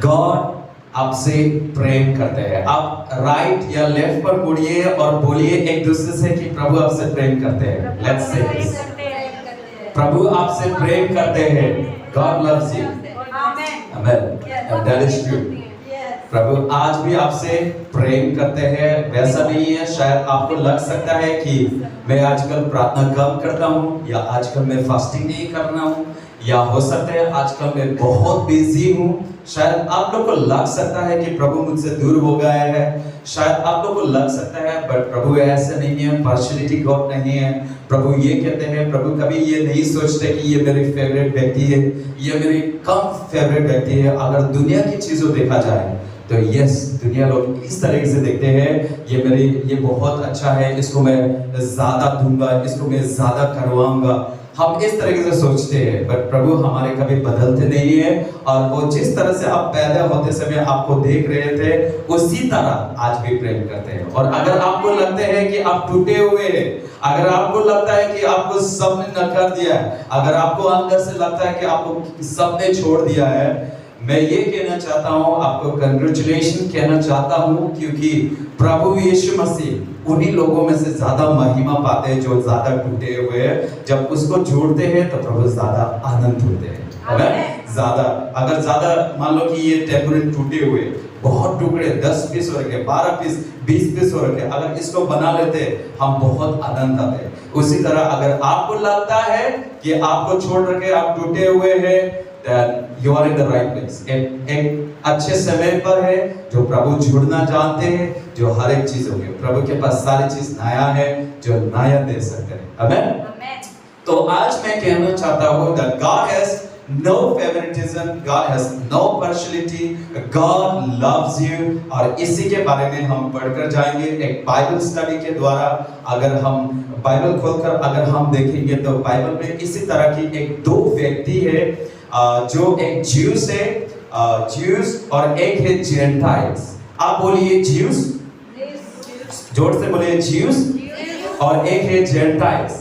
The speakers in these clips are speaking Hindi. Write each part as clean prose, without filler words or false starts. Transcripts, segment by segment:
गॉड आपसे प्रेम करते हैं। आप राइट या लेफ्ट पर मुड़िए और बोलिए एक दूसरे से कि प्रभु आपसे प्रेम करते हैं। लेट्स से दिस, प्रभु आपसे प्रेम करते हैं। God loves you. Amen. That is true. प्रभु आज भी आपसे प्रेम करते हैं। वैसा नहीं है, शायद आपको लग सकता है कि मैं आजकल प्रार्थना कम करता हूँ, या आजकल मैं फास्टिंग नहीं करना हूँ, या हो सकता है आजकल मैं बहुत बिजी हूँ। शायद आप लोग को लग सकता है कि प्रभु मुझसे दूर हो गया है। शायद आप लोग को लग सकता है, बट प्रभु ऐसे नहीं है, पार्शियलिटी गॉड नहीं है। प्रभु ये कहते हैं, प्रभु कभी ये नहीं सोचते कि ये मेरी फेवरेट व्यक्ति है, ये मेरी कम फेवरेट व्यक्ति है। अगर दुनिया की चीजों देखा जाए तो यस, दुनिया लोग इस तरीके से देखते हैं, ये बहुत अच्छा है, इसको मैं ज्यादा दूंगा, इसको मैं ज्यादा करवाऊंगा। हम इस तरीके से सोचते हैं, बट प्रभु हमारे कभी बदलते नहीं है। और वो जिस तरह से आप पैदा होते समय आपको देख रहे थे, उसी तरह आज भी प्रेम करते हैं। और अगर आपको लगता है कि आप टूटे हुए हैं, अगर आपको लगता है कि आपको सबने नकार दिया है, अगर आपको अंदर से लगता है कि आपको सबने छोड़ दिया है, मैं ये कहना चाहता हूँ, आपको कंग्रेचुलेशन कहना चाहता हूँ, क्योंकि प्रभु यीशु मसीह उन्हीं लोगों में से ज्यादा महिमा पाते हैं जो ज्यादा टूटे हुए हैं। जब उसको जोड़ते हैं तो प्रभु ज्यादा आनंद होते हैं। ज्यादा, अगर ज्यादा मान लो कि ये टेम्परेरी टूटे हुए, बहुत टुकड़े 10 पीस हो रखे, 12 पीस, 20 पीस हो रखे, अगर इसको बना लेते हम बहुत आनंद आते हैं। उसी तरह अगर आपको लगता है कि आपको छोड़ रखे, आप टूटे हुए हैं, you are in the right place। एक अच्छे समय पर है, जो प्रभु जुड़ना जानते हैं, जो हर एक चीज हो गई, प्रभु के पास सारी चीज नया है, जो नया दे सकते हैं। आमेन। तो आज मैं कहना चाहता हूँ that God has no favoritism, God has no partiality, God loves you। और इसी के बारे में हम पढ़कर जाएंगे एक बाइबल स्टडी के द्वारा। अगर हम बाइबल खोलकर अगर हम देखेंगे तो बाइबल में इसी तरह की एक दो व्यक्ति है, जो एक ज्यूस है, ज्यूस, और एक है जेंटाइल्स। आप बोलिए ज्यूस, जोर से बोलिए ज्यूस, और एक है जेंटाइल्स।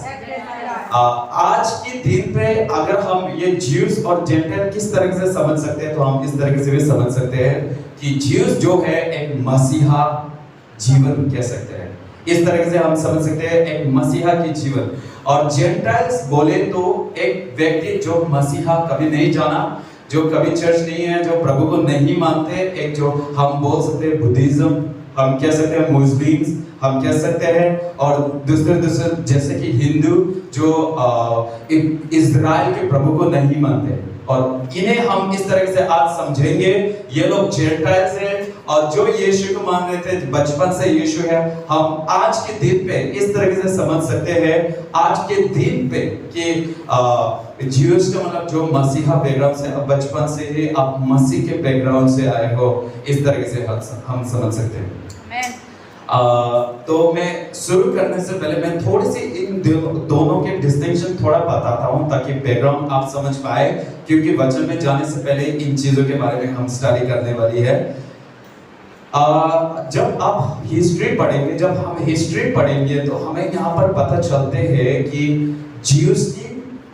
आज के दिन पे अगर हम ये ज्यूस और जेंटाइल किस तरह से समझ सकते हैं, तो हम इस तरीके से भी समझ सकते हैं कि ज्यूस जो है एक मसीहा जीवन कह सकते हैं। इस तरह से हम समझ सकते हैं एक मसीहा की जीवन। और जेंटाइल्स बोले तो एक व्यक्ति जो मसीहा कभी नहीं जाना, जो कभी चर्च नहीं है, जो प्रभु को नहीं मानते, एक जो हम बोल सकते हैं बुद्धिज्म, हम कह सकते हैं मुस्लिम्स, हम कह सकते हैं, और दूसरे जैसे कि हिंदू जो इज़राइल के प्रभु को नहीं मानते। और इन्हें हम इस तरह से आज समझेंगे, ये लोग जेंटाइल्स हैं, और जो यीशु को मान रहे थे, बचपन से यीशु है। हम आज के दिन पे इस तरह से समझ सकते हैं, आज के दिन पे कि ज्यूस का मतलब जो मसीहा बैकग्राउंड से, बचपन से ही आप मसीह के बैकग्राउंड से आए हो, इस तरह से हम समझ सकते हैं। तो मैं शुरू करने से पहले मैं थोड़ी सी इन दोनों के डिस्टिंक्शन थोड़ा बताता हूं, ताकि बैकग्राउंड आप समझ पाए, क्योंकि वचन में जाने से पहले इन चीजों के बारे में हम स्टडी करने वाली है। जब आप हिस्ट्री पढ़ेंगे, जब हम हिस्ट्री पढ़ेंगे तो हमें यहाँ पर पता चलते हैं कि ज्यूस की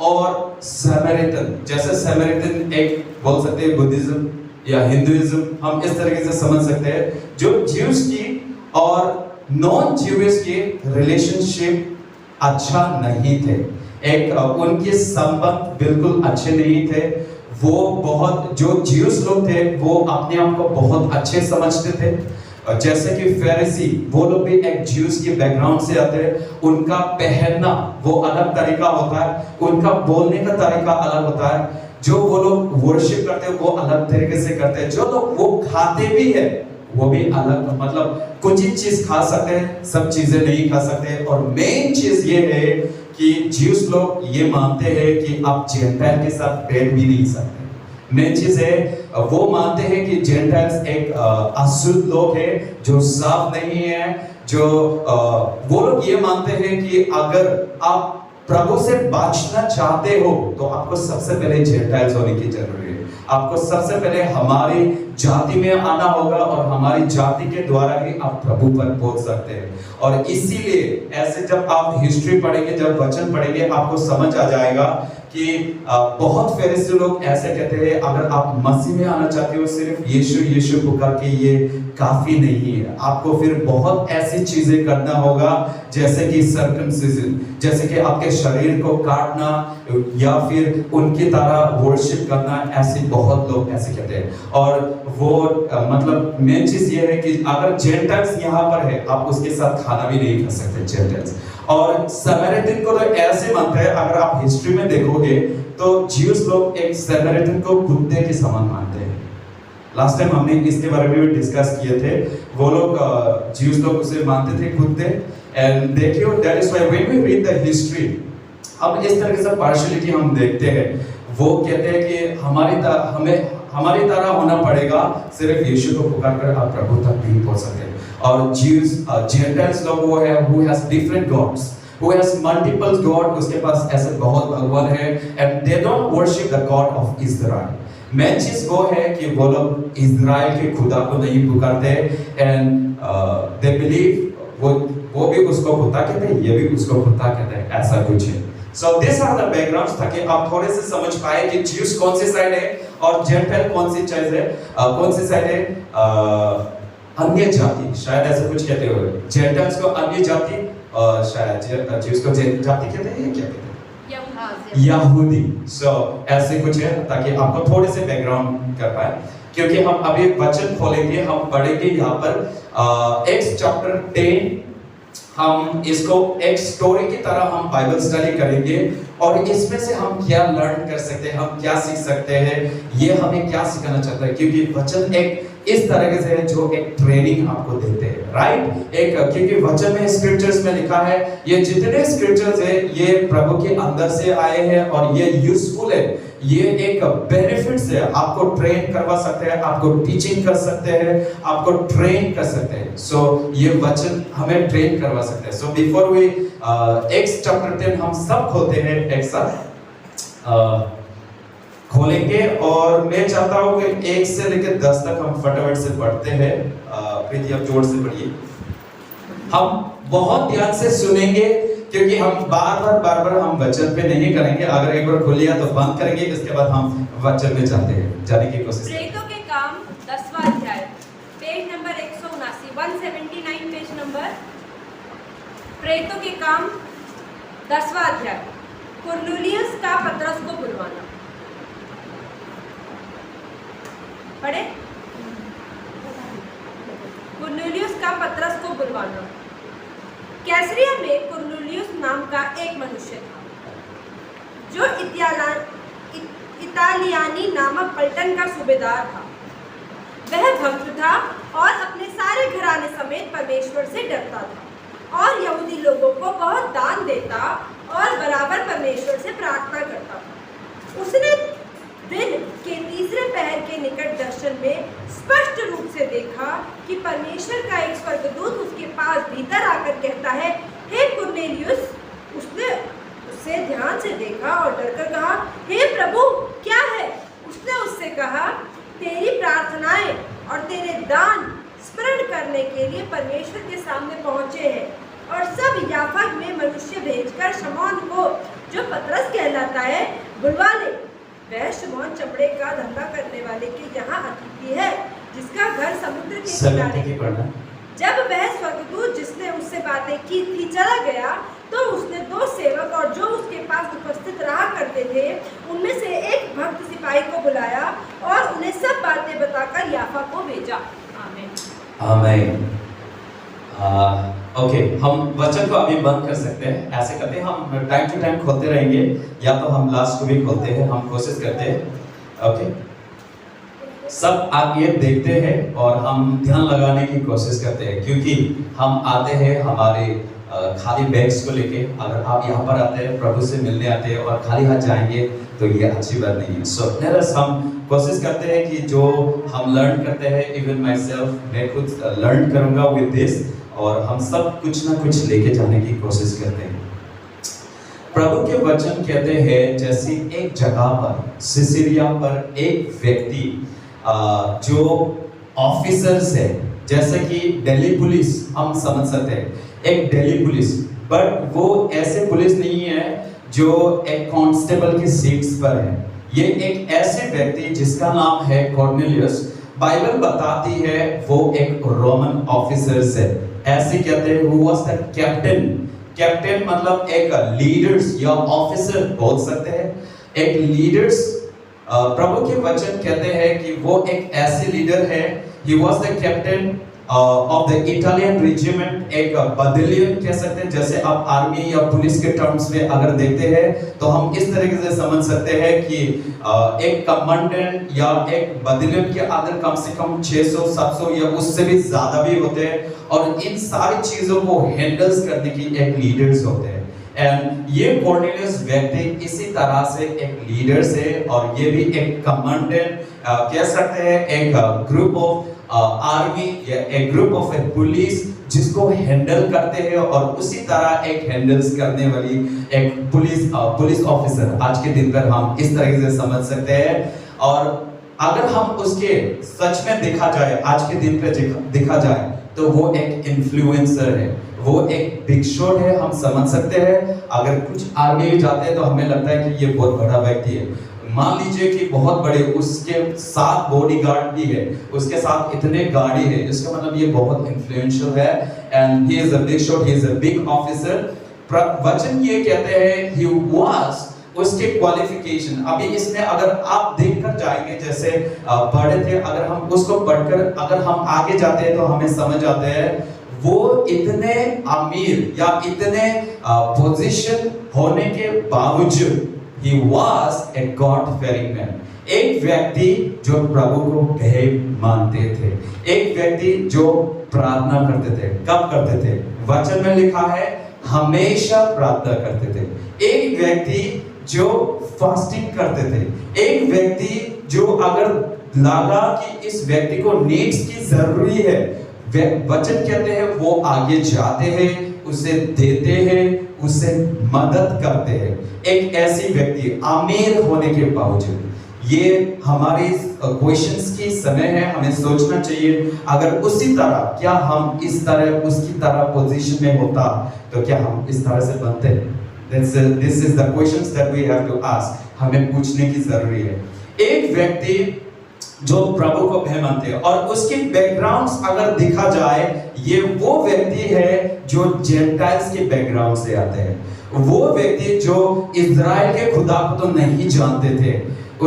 और समरिटन, जैसे समरिटन एक बोल सकते हैं बुद्धिज्म या हिंदुइज्म, हम इस तरीके से समझ सकते हैं, जो ज्यूस की और नॉन ज्यूस की रिलेशनशिप अच्छा नहीं थे। उनके संबंध बिल्कुल अच्छे नहीं थे। वो बहुत, जो ज्यूस लोग थे वो अपने आप को बहुत अच्छे समझते थे, जैसे कि फरीसी, वो लोग भी एक ज्यूस के बैकग्राउंड से आते हैं। उनका पहनना वो अलग तरीका होता है, उनका बोलने का तरीका अलग होता है, जो वो लोग वर्शिप करते हैं वो अलग तरीके से करते हैं, जो लोग वो खाते भी है वो भी अलग, मतलब कुछ ही चीज खा सकते हैं, सब चीजें नहीं खा सकते। और मेन चीज ये है कि ज्यूस लोग ये मानते हैं कि आप जेंटाइल के साथ बैठ भी नहीं सकते। मेन चीज है, वो मानते हैं कि जेंटाइल्स एक अशुद्ध लोग है, जो साफ नहीं है, जो वो लोग ये मानते हैं कि अगर आप प्रभु से बचना चाहते हो तो आपको सबसे पहले जेंटाइल्स होने की जरूरत है। आपको सबसे पहले हमारी जाति में आना होगा और हमारी जाति के द्वारा ही आप प्रभु पर पहुंच सकते हैं। और इसीलिए ऐसे जब आप हिस्ट्री पढ़ेंगे, जब वचन पढ़ेंगे, आपको समझ आ जाएगा कि बहुत फरीसी लोग ऐसे कहते हैं अगर आप मसीह में आना चाहते हो सिर्फ यीशु यीशु पुकार के ये काफी नहीं है, आपको फिर बहुत ऐसी चीजें करना होगा जैसे कि सर्कमसिजन, जैसे कि आपके शरीर को काटना या फिर उनकी तरह वर्शिप करना। ऐसे बहुत लोग ऐसे कहते हैं। और वो मतलब मेन चीज ये है कि अगर जेंटाइल्स यहाँ पर है आप उसके साथ खाना भी नहीं खा सकते जेंटाइल्स। और समरियन को तो ऐसे मानते हैं, अगर आप हिस्ट्री में देखोगे तो ज्यूस लोग एक समरियन को कुत्ते के समान मानते हैं। लास्ट टाइम हमने इसके बारे में भी डिस्कस किए थे। वो लोग ज्यूस लोग उसे मानते थे कुत्ते। एंड देखियो that is why when we read the history अब इस तरह से पार्शियलिटी हम देखते हैं। वो कहते हैं कि हमारी तरह होना पड़ेगा, सिर्फ यीशु को पुकार कर आप प्रभु तक नहीं पहुंच सकते। और ज्यूस जेंटाइल्स लोग वो है who has different gods, who has multiple god, उसके पास ऐसे बहुत भगवान है and they don't worship the God of Israel। Main चीज वो है कि वो लोग इज़राइल के खुदा को नहीं पुकारते and they believe वो भी उसको खुदा कहते हैं, ये भी उसको खुदा कहते हैं, ऐसा कुछ है। So these are the backgrounds ताकि आप थोड़े से समझ पाए कि ज्यूस कौन सी साइड है और जेंटाइल कौन सी चीज है, कौन सी साइड है। अन्य जाति शायद ऐसे कुछ कहते हो, जेंटाइल्स को अन्य जाति और शायद ज्यूस को जाति कहते हैं, क्या कहते हैं, यहूदी। सो ऐसे कुछ है ताकि आपको थोड़े से बैकग्राउंड कर पाए। क्योंकि हम अभी वचन खोलेंगे, हम पढ़ेंगे यहाँ पर एक्स चैप्टर 10। हम इसको एक स्टोरी की तरह हम बाइबल स्टडी करेंगे और इसमें से हम क्या लर्न कर सकते हैं, हम क्या सीख सकते हैं, ये हमें क्या सिखाना चाहता है। क्योंकि वचन एक इस तरह से है जो एक ट्रेनिंग आपको देते हैं, राइट। एक क्योंकि वचन में स्क्रिप्चर्स में लिखा है, ये जितने स्क्रिप्चर्स है ये प्रभु के अंदर से आए हैं और ये यूजफुल है, ये एक बेनिफिट्स है। आपको ट्रेन करवा सकते हैं, आपको टीचिंग कर सकते हैं, आपको ट्रेन कर सकते हैं। सो ये वचन हमें ट्रेन करवा सकते हैं। So before we ex chapter 10 हम सब खोलते हैं एक साथ खोलेंगे और मैं चाहता हूँ कि 1 से लेकर 10 तक हम फटाफट से पढ़ते हैं। प्रीति आप जोर से पढ़िए। हम बहुत ध्यान से सुनेंगे क्योंकि हम बार बार हम वचन पे नहीं करेंगे। अगर एक बार खोल लिया तो बंद करेंगे, इसके बाद हम वचन में जाने की कोशिश करेंगे। प्रेरितों के काम 10वां अध्याय, पेज नंबर 179, 179 पेज नंबर। प्रेरितों के काम 10वां अध्याय, कुरनेलियुस का पतरस को बुलवाना। पढ़े, कुरनेलियुस का पतरस को बुलवाना। कैसरिया में कुरनेलियुस नाम का एक मनुष्य था जो इतालियानी नामक पलटन का सूबेदार था। वह भक्त था और अपने सारे घराने समेत परमेश्वर से डरता था और यहूदी लोगों को बहुत दान देता और बराबर परमेश्वर से प्रार्थना करता था। उसने दिन के तीसरे पहर के निकट दर्शन में स्पष्ट रूप से देखा कि परमेश्वर का एक स्वर्गदूत उसके पास भीतर आकर कहता है, हे कुरनेलियुस। उसने उसे ध्यान से देखा और डरकर कहा, हे प्रभु, क्या है? उसने उससे कहा, तेरी प्रार्थनाएं और तेरे दान स्मरण करने के लिए परमेश्वर के सामने पहुंचे हैं और सब याफा में मनुष्य भेजकर शमौन को, जो पतरस कहलाता है, बुलवा ले। वह शमौन चमड़े का धंधा करने वाले के यहाँ अतिथि है, जिसका घर समुद्र के किनारे। जब वह स्वर्गदूत जिसने उससे बातें की थी चला गया, तो उसने 2 सेवक और जो उसके पास उपस्थित रहा करते थे उनमें से एक भक्त सिपाही को बुलाया और उन्हें सब बातें बताकर याफा को भेजा। आमीन। आमीन। ओके, हम वचन को अभी बंद कर सकते हैं। ऐसे करते हैं, हम टाइम टू टाइम खोलते रहेंगे या तो हम लास्ट को भी खोलते हैं, हम कोशिश करते हैं। ओके, सब आप ये देखते हैं और हम ध्यान लगाने की कोशिश करते हैं क्योंकि हम आते हैं हमारे खाली बैग्स को लेके। अगर आप यहाँ पर आते हैं, प्रभु से मिलने आते हैं और खाली हाथ जाएंगे तो ये अच्छी बात नहीं है। सो हम कोशिश करते हैं कि जो हम लर्न करते हैं, इवन माई सेल्फ, मैं खुद लर्न करूँगा विद दिस, और हम सब कुछ ना कुछ लेके जाने की कोशिश करते हैं। प्रभु के वचन कहते हैं जैसे एक जगह पर सिसिलिया पर एक व्यक्ति जो ऑफिसर्स है, जैसे कि दिल्ली पुलिस हम समझ सकते हैं एक दिल्ली पुलिस, बट वो ऐसे पुलिस नहीं है जो एक कांस्टेबल की सीट्स पर है। ये एक ऐसे व्यक्ति जिसका नाम है कॉर्नेलियस, बाइबल बताती है वो एक रोमन ऑफिसर्स है। ऐसे कहते हैं who was the captain. Captain मतलब एक लीडर्स या ऑफिसर बोल सकते हैं, एक लीडर्स। प्रभु के वचन कहते हैं कि वो एक ऐसे लीडर है, he was the captain of the Italian regiment, एक बटालियन कह सकते हैं। जैसे आप आर्मी या पुलिस के टर्म्स में अगर देखते हैं तो हम इस तरीके से समझ सकते हैं कि एक कमांडेंट या एक बटालियन के अंदर कम से कम 600 700 या उससे भी ज्यादा भी होते हैं, और इन सारी चीजों को हैंडल्स करने की एक लीडर्स होते हैं। एंड ये कॉर्नेलियस व्यक्ति इसी तरह से एक लीडर है, और ये भी एक कमांडेंट कह सकते हैं, एक ग्रुप ऑफ आर्मी या एक ग्रुप ऑफ ए पुलिस जिसको हैंडल करते हैं, और उसी तरह एक हैंडल्स करने वाली एक पुलिस ऑफिसर आज के दिन पर हम इस तरीके से समझ सकते हैं। और अगर हम उसके सच में देखा जाए, आज के दिन पे देखा जाए, तो वो एक इन्फ्लुएंसर है, वो एक बिग शॉट है, हम समझ सकते हैं। अगर कुछ आर्मी में जाते हैं तो हमें लगता है कि ये बहुत बड़ा व्यक्ति है। मान लीजिए कि बहुत बड़े उसके साथ बॉडीगार्ड भी है, उसके साथ इतने गाड़ी है, इसका मतलब ये बहुत इन्फ्लुएंशियल है, and he is a big shot, he is a big officer. वचन ये कहते हैं ही वाज, उसके क्वालिफिकेशन अभी इसमें अगर आप देखकर जाएंगे, जैसे पढ़े थे, अगर हम उसको पढ़कर अगर हम आगे जाते हैं तो हमें समझ आते हैं वो इतने अमीर या इतने पोजीशन होने के बावजूद he was a God fearing man, एक व्यक्ति जो प्रभु को भय मानते थे, एक व्यक्ति जो प्रार्थना करते थे। कब करते थे? वचन में लिखा है हमेशा प्रार्थना करते थे। एक व्यक्ति जो फास्टिंग करते थे, एक व्यक्ति जो अगर लगा कि इस व्यक्ति को नीड्स की जरूरी है, वचन कहते हैं वो आगे जाते हैं, उसे देते हैं, उसे मदद करते हैं। एक ऐसी व्यक्ति अमीर होने के बावजूद, ये हमारी क्वेश्चंस की समय है, हमें सोचना चाहिए अगर उसी तरह, क्या हम इस तरह उसकी तरह पोजीशन में होता तो क्या हम इस तरह से बनते? This is the questions that we have to ask, हमें पूछने की जरूरी है। एक व्यक्ति जो प्रभु को भय मानते हैं और उसके बैकग्राउंड्स अगर देखा जाए, ये वो व्यक्ति है जो जेंटाइल्स के बैकग्राउंड से आते हैं, वो व्यक्ति जो इज़राइल के खुदा को तो नहीं जानते थे।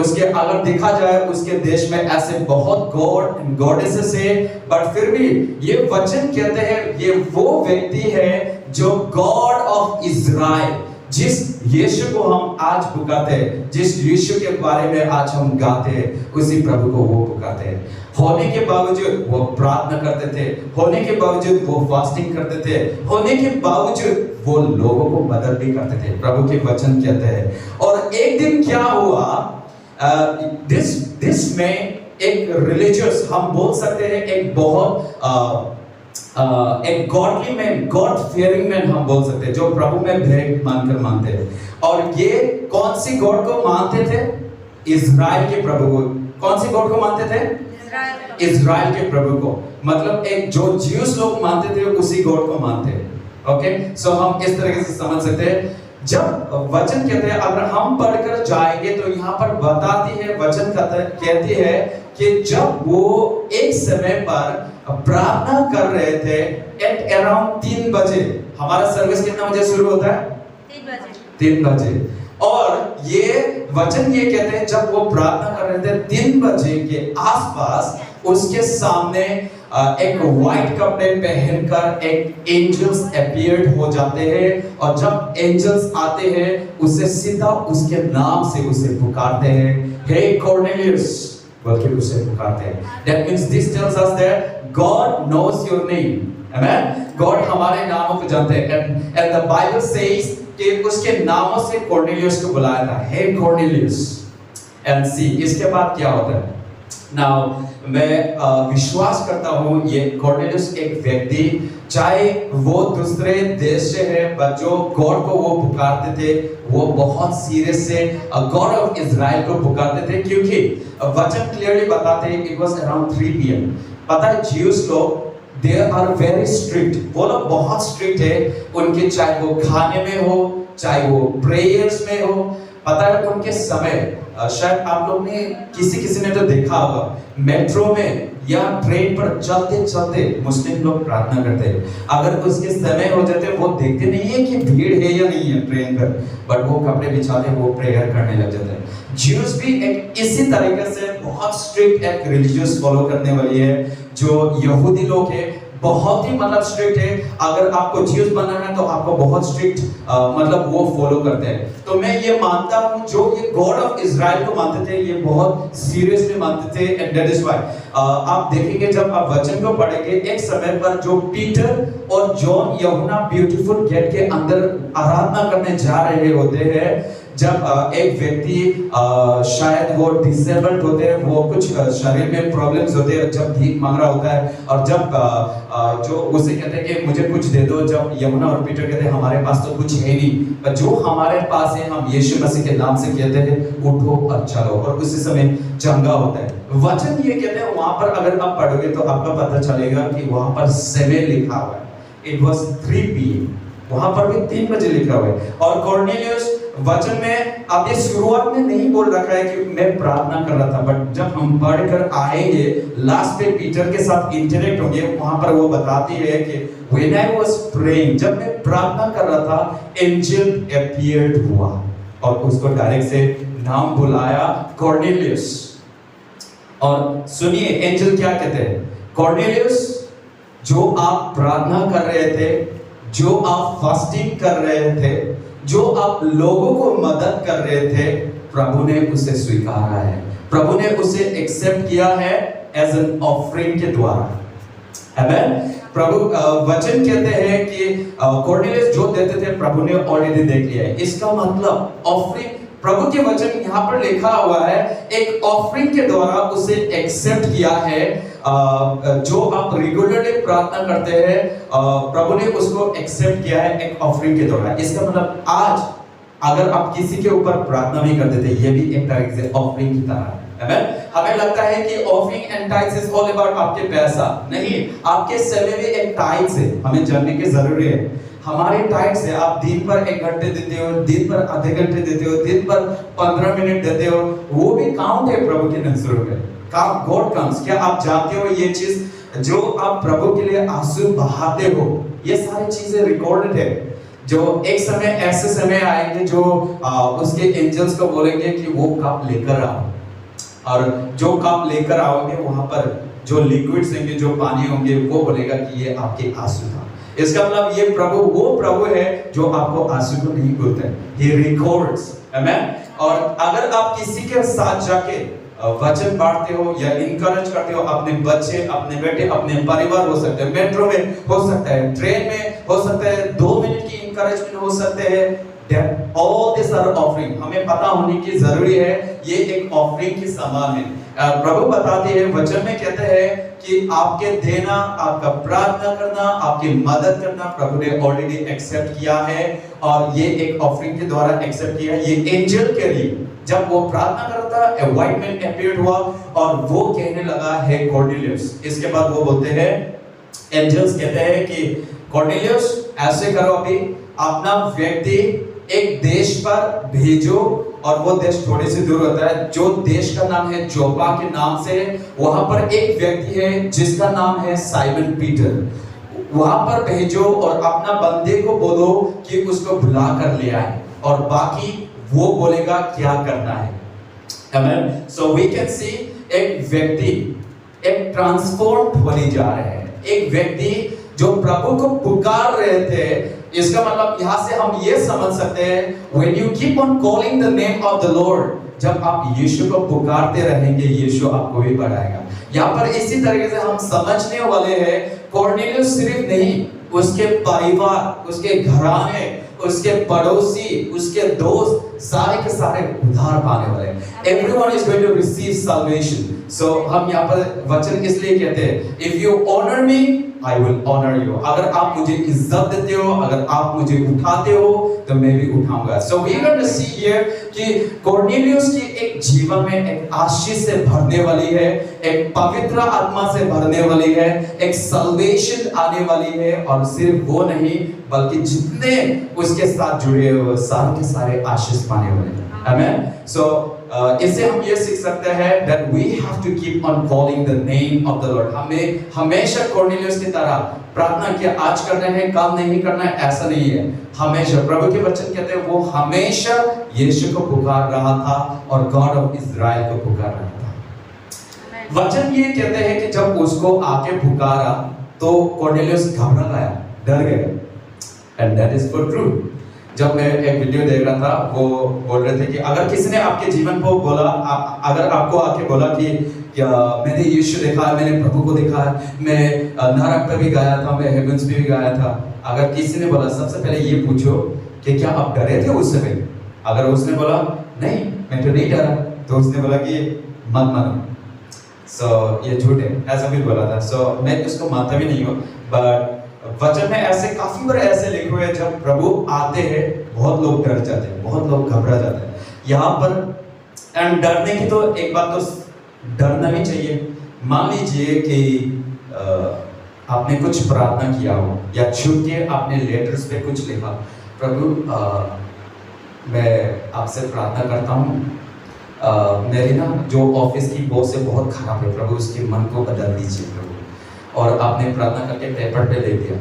उसके अगर देखा जाए उसके देश में ऐसे बहुत गॉड एंड गॉडेसेस है, बट फिर भी ये वचन कहते हैं ये वो व्यक्ति है जो गॉड ऑफ इज़राइल, जिस यीशु को हम आज पुकारते हैं, जिस यीशु के बारे में आज हम गाते हैं, उसी प्रभु को वो पुकारते हैं। होने के बावजूद वो प्रार्थना करते थे, होने के बावजूद वो फास्टिंग करते थे, होने के बावजूद वो लोगों को मदद भी करते थे, प्रभु के वचन कहते हैं। और एक दिन क्या हुआ, दिस में एक रिलीजियस, हम बोल सकते हैं एक बहुत एक godly man, God fearing man हम बोल सकते हैं, जो प्रभु में भय मानकर मानते हैं। और ये कौन सी गॉड को मानते थे? इज़राइल के प्रभु को। कौन सी गॉड को मानते थे? इज़राइल के प्रभु को। मतलब एक जो ज्यूस लोग मानते थे उसी गॉड को मानते हैं। ओके, सो हम इस तरीके से समझ सकते हैं। जब वचन कहते हैं, अगर हम पढ़कर जाएंगे तो यहाँ पर बताती है, वचन कहती है कि जब वो एक समय पर प्रार्थना कर रहे थे एट अराउंड 3 बजे, हमारा सर्विस कितना बजे शुरू होता है? 3 बजे। और ये वचन ये कहते हैं जब वो प्रार्थना कर रहे थे 3 बजे के आसपास, उसके सामने एक व्हाइट कपड़े पहनकर एक एंजल्स अपीयर्ड हो जाते हैं, और जब एंजल्स आते हैं उसे सीधा उसके नाम से उसे पुकारते हैं, हे कॉर्नेलियस बोल के उसे पुकारते हैं। That means this tells us that God knows your name. Amen. God हमारे नामों को जानते हैं, and the Bible says कि उसके नामों से कॉर्नेलियस को बुलाया था, हे कॉर्नेलियस। And see, इसके बाद क्या होता है? Now मैं विश्वास करता हूँ ये कॉर्नेलियस एक व्यक्ति, चाहे वो दूसरे देश से है, पर जो गॉड को वो पुकारते थे वो बहुत सीरियस से गॉड ऑफ इजराइल को पुकारते थे, क्योंकि वचन क्लियरली बताते हैं इट वाज अराउंड 3 PM। पता है ज्यूस लोग दे आर वेरी स्ट्रिक्ट, वो लोग बहुत स्ट्रिक्ट है उनके, चाहे वो खाने में हो चाहे वो प्रेयर्स में हो। पता है उनके समय शायद आप लोग ने किसी ने तो देखा होगा, मेट्रो में या ट्रेन पर चलते चलते मुस्लिम लोग प्रार्थना करते हैं। अगर उसके समय हो जाते वो देखते नहीं है कि भीड़ है या नहीं है ट्रेन पर, बट वो कपड़े बिछाते वो प्रेयर करने लग जाते हैं। ज्यूस भी एक इसी तरीके से बहुत स्ट्रिक्ट एक रिलीजियस फॉलो करने वाली है। जो यहूदी लोग है बहुत ही मतलब स्ट्रिक्ट है, अगर आपको ज्यूस बनना है तो आपको बहुत स्ट्रिक्ट मतलब वो फॉलो करते हैं। तो मैं ये मानता हूँ जो ये गॉड ऑफ इजराइल को मानते थे ये बहुत सीरियसली मानते थे, एंड दैट इज व्हाई आप देखेंगे जब आप वचन को पढ़ेंगे एक समय पर जो पीटर और जॉन यूहन्ना ब्यूटीफुल गेट के अंदर आराधना करने जा रहे होते हैं, जब एक व्यक्ति शायद वो डिसेबल्ड होते हैं, वो कुछ शरीर में प्रॉब्लम्स होते हैं, जब भीख मांग रहा होता है और जब जो उसे कहते हैं कि मुझे कुछ दे दो, जब यूहन्ना और पीटर कहते हैं हमारे पास तो कुछ है नहीं, पर जो हमारे पास है हम यीशु मसीह के नाम से कहते हैं उठो और चलो, और उसी समय चंगा होता है। वचन ये कहते हैं वहां पर अगर आप पढ़ोगे तो आपका पता चलेगा कि वहां पर 7 लिखा हुआ है, इट वाज 3 PM, वहां पर भी 3 बजे लिखा हुआ है। और कॉर्नेलियस वचन में अब ये शुरुआत में नहीं बोल रखा है कि मैं प्रार्थना कर रहा था, बट जब हम पढ़कर आएंगे लास्ट पे पीटर के साथ इंटरेक्ट होंगे, वहां पर वो बताती है कि when I was praying, जब मैं प्रार्थना कर रहा था एंजल अपीयर्ड हुआ और उसको डायरेक्ट से नाम बुलाया कॉर्नेलियस। और सुनिए एंजल क्या कहते हैं, कॉर्नेलियस जो आप प्रार्थना कर रहे थे, जो आप फास्टिंग कर रहे थे, जो आप लोगों को मदद कर रहे थे, प्रभु ने उसे स्वीकारा है, प्रभु ने उसे एक्सेप्ट किया है एज एन ऑफरिंग के द्वारा। आमेन। प्रभु वचन कहते हैं कि कॉर्नेलियस जो देते थे प्रभु ने ऑलरेडी देख लिया है। इसका मतलब ऑफरिंग, प्रभु के वचन यहाँ पर लिखा हुआ है एक ऑफरिंग के द्वारा उसे एक्सेप्ट किया है। जो आप रेगुलरली प्रार्थना करते हैं प्रभु ने उसको एक्सेप्ट किया है एक ऑफरिंग के द्वारा। इसका मतलब आज अगर आप किसी के ऊपर प्रार्थना भी करते थे, ये भी एक तरह से ऑफरिंग की तरह है। हमें लगता है कि offering and tights is all about आपके पैसा, नहीं, आपके सैलरी में एक टाइट्स है, हमें जानने की जरूरी है। हमारे टाइट्स है, आप दिन पर 1 घंटे देते हो, दिन पर आधे घंटे देते हो, दिन पर 15 मिनट देते हो, वो भी काउंट है प्रभु की नजरों में। God counts. क्या आप जानते हो ये चीज, जो आप प्रभु के लिए आंसू बहाते हो, ये सारी चीजें रिकॉर्डेड है। जो एक समय ऐसे समय आएंगे जो उसके एंजल्स को बोलेंगे कि वो कप लेकर आओ, और जो कप लेकर आओगे वहां पर जो लिक्विड्स होंगे, जो पानी होंगे, वो बोलेगा कि ये आपके आंसू था। इसका मतलब ये प्रभु वो प्रभु है जो आपको आंसू को नहीं बोलते, he records, आमेन। और अगर आप किसी के साथ जाके वचन बांटते हो या इनकरेज करते हो, अपने बच्चे, अपने बेटे, अपने परिवार, हो सकते हैं मेट्रो में, हो सकता है ट्रेन में, हो सकता है 2 मिनट की इनकरेजमेंट हो सकते हैं, all these are offering। हमें पता होने की जरूरी है ये एक ऑफरिंग की समान है। प्रभु बताते हैं वचन में कहते हैं कि आपके देना, आपका प्रार्थना करना, आपकी मदद करना प्रभु ने ऑलरेडी एक्सेप्ट किया है, और ये एक ऑफरिंग के द्वारा एक्सेप्ट किया है। ये एंजल के लिए जब वो प्रार्थना करता है, a white man appeared हुआ और वो कहने लगा है कॉर्नेलियस। इसके बाद वो बोलते हैं, एंजल्स कहते हैं कि कॉर्नेलियस ऐसे करो, अभी अपना व्यक्ति एक देश पर भेजो, और वो देश थोड़े से दूर होता है, जो देश का नाम है जोपा के नाम से। वहां पर एक व्यक्ति है जिसका नाम है साइमन पीटर, वहां पर भेजो और अपना बंदे को बोलो कि उसको बुला कर ले आए, और बाकी वो बोलेगा क्या करना है। आमेन। सो वी कैन सी एक व्यक्ति एक ट्रांसफॉर्म होने जा रहे हैं, एक व्यक्ति जो प्रभु को पुकार रहे थे। इसका मतलब यहाँ से हम ये समझ सकते हैं, when you keep on calling the name of the Lord, जब आप यीशु को पुकारते रहेंगे, यीशु आपको भी बढ़ाएगा। यहाँ पर इसी तरीके से हम समझने वाले हैं, कॉर्नेलियस सिर्फ नहीं, उसके परिवार, उसके घराने, उसके पड़ोसी, उसके दोस्त सारे के सारे उद्धार पाने वाले हैं। Everyone is going to receive salvation. So हम यहाँ पर वचन इसलिए कहते हैं, if you honor me, I will honor you. अगर आप मुझे इज्जत देते हो, अगर आप मुझे उठाते हो, तो मैं भी उठाऊंगा। So we are going to see here कि कॉर्नेलियस की एक जीवन में एक आशीष से भरने वाली है, एक पवित्र आत्मा से भरने वाली है, एक सल्वेशन आने वाली है, और सिर्फ वो नहीं बल्कि जितने उसके साथ जुड़े हुए सारे के सारे आशीष पाने वाले हैं। Amen. So इससे हम ये सीख सकते हैं that we have to keep on calling the name of the Lord. हमें हमेशा कॉर्नेलियस की तरह प्रार्थना किया, आज करना है कल नहीं करना है ऐसा नहीं है। हमेशा प्रभु के वचन कहते हैं वो हमेशा यीशु को पुकार रहा था और गॉड ऑफ इजराइल को पुकार रहा था। वचन ये कहते हैं कि जब उसको आके पुकारा तो कॉर्नेलियस घबरा गया, डर गया। And that is for true. जब मैं एक वीडियो देख रहा था, वो बोल रहे थे कि अगर किसी ने आपके जीवन को बोला, अगर आपको आके बोला कि क्या मैंने यीशु देखा है, मैंने प्रभु को देखा है, मैं नरक पे भी गया था, मैं हेवंस पे भी गया था, अगर किसी ने बोला सबसे पहले ये पूछो कि क्या आप डरे थे उस समय? अगर उसने बोला नहीं मैं तो नहीं डरा, तो उसने बोला कि मत मानो। ये झूठ है, ऐसा भी बोला था। मैं इसको मानता भी नहीं हूँ, बट वचन में ऐसे काफी बार ऐसे लिखे हुए हैं जब प्रभु आते हैं बहुत लोग डर जाते हैं, बहुत लोग घबरा जाते हैं। यहाँ पर एंड डरने की तो एक बात तो डरना भी चाहिए। मान लीजिए कि आपने कुछ प्रार्थना किया हो या छुप के आपने लेटर्स पे कुछ लिखा, प्रभु मैं आपसे प्रार्थना करता हूँ, मेरी ना जो ऑफिस की बॉस है बहुत खराब है, प्रभु उसके मन को बदल दीजिए प्रभु। और आपने प्रार्थना करके पेपर पे ले दिया,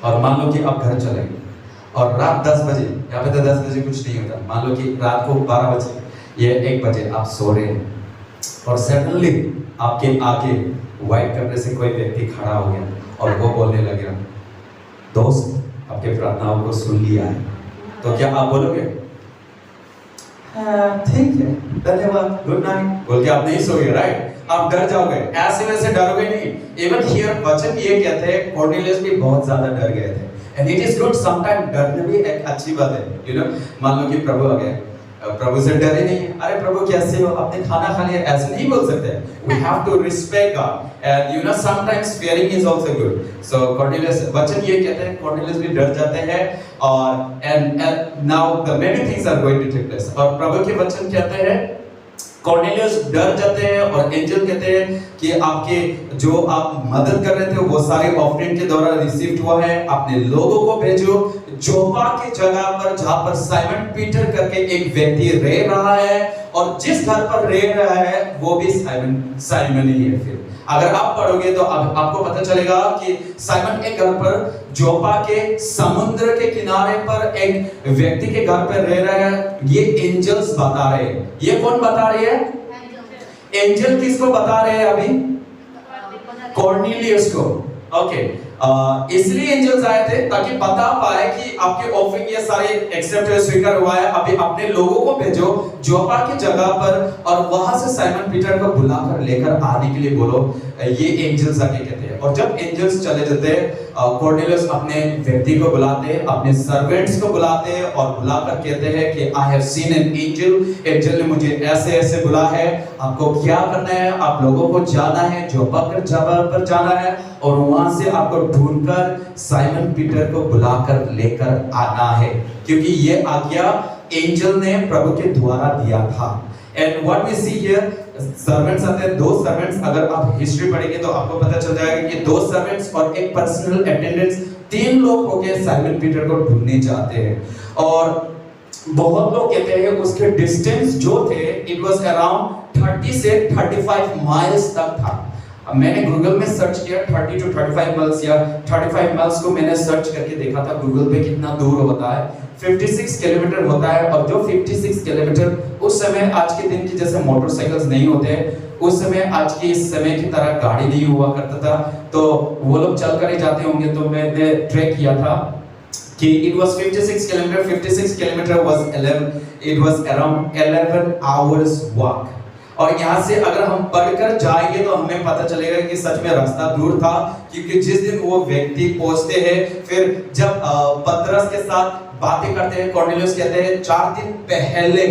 और मान लो कि आप घर चले गए और रात 10 बजे, यहाँ पे तो 10 बजे कुछ नहीं होता, मान लो कि रात को 12 बजे या 1 बजे आप सो रहे हैं और सडनली आपके आगे व्हाइट कपड़े से कोई व्यक्ति खड़ा हो गया और वो बोलने लगे, दोस्त आपके प्रार्थनाओं को सुन लिया है। तो क्या आप बोलोगे ठीक है धन्यवाद गुड नाइट बोल के आप नहीं सोगे? राइट, आप डर जाओगे, ऐसे वैसे डरोगे नहीं। इवन हियर वचन ये कहते हैं कॉर्नेलियस भी बहुत ज्यादा डर गए थे। And it is good sometime डरना भी एक अच्छी बात है, यू नो। मान लो कि प्रभु आ गए, प्रभु से डरे नहीं, अरे प्रभु कैसे हो, आपने खाना खा लिया, ऐसे नहीं बोल सकते। We have to respect God and you know sometimes fearing is also good. So Cornelius, वचन ये कहते हैं कॉर्नेलियस भी डर जाते हैं, और and now the many things are going to take place. और प्रभु के वचन कहते हैं कॉर्नेलियस डर जाते हैं, और एंजल कहते हैं कि आपके जो आप मदद कर रहे थे वो सारे ऑफरिंग के द्वारा रिसीव हुआ है, अपने लोगों को भेजो जोपा की जगह पर जहां पर साइमन पीटर करके एक व्यक्ति रह रहा है, और जिस घर पर रह रहा है वो भी साइमन ही है। फिर अगर आप पढ़ोगे तो आपको पता चलेगा कि साइमन के घर पर जोपा के समुद्र के किनारे पर एक व्यक्ति के घर पर रह रहा है। ये एंजल्स बता रहे हैं। ये कौन बता रहे हैं? एंजल किसको बता रहे हैं अभी? कॉर्नेलियस को। ओके, इसलिए एंजल्स आए थे ताकि बता पाए कि आपके ऑफरिंग ये सारे एक्सेप्ट स्वीकार हुआ है, अभी अपने लोगों को भेजो जोपा की जगह पर, और वहां से साइमन पीटर को बुलाकर लेकर आने के लिए बोलो। ये एंजल्स आके कहते हैं। और जब एंजल्स चले जाते हैं, कॉर्नेलियस अपने व्यक्ति को बुलाते हैं, अपने सर्वेंट्स को बुलाते हैं, और बुलाकर कहते हैं कि I have seen an angel, angel ने मुझे ऐसे ऐसे बुला है, आपको क्या करना है? आप लोगों को जाना है, जोपा की जगह पर जाना है, और वहां से आपको ढूंढकर साइमन पीटर को बुलाकर लेकर आना है, क्योंकि ये आज्ञा एंजल ने प्रभु के द्वारा दिया था। And what we see here, servants आते हैं, 2 सर्वेंट्स। अगर आप हिस्ट्री पढ़ेंगे तो आपको पता चल जाएगा कि 2 सर्वेंट्स और एक पर्सनल अटेंडेंट्स, 3 लोग होके साइमन पीटर को ढूंढने जाते हैं। और बहुत लोग कहते हैं उसके डिस्टेंस जो थे इट वाज अराउंड 30 से 35 माइल्स तक था। अब मैंने गूगल में सर्च किया 30 to 35 माइल्स, या 35 माइल्स को मैंने सर्च करके देखा था गूगल पे कितना दूर होता है। 56 किलोमीटर होता है। और जो 56 किलोमीटर उस समय, आज के दिन की जैसे मोटरसाइकिल्स नहीं होते, उस समय आज के इस समय की तरह गाड़ी नहीं हुआ करता था, तो वो लोग चलकर ही जाते होंगे। तो मैंने ट्रैक किया था कि it was 56 kilometer, 56 kilometer was 11, it was around 11 hours walk। और यहाँ से अगर हम पढ़कर जाएंगे तो हमें पता चलेगा कि सच में रास्ता दूर था, क्योंकि जिस दिन वो व्यक्ति पहुंचते हैं, फिर जब पतरस के साथ बातें करते हैं, कॉर्नेलियस कहते हैं 4 दिन पहले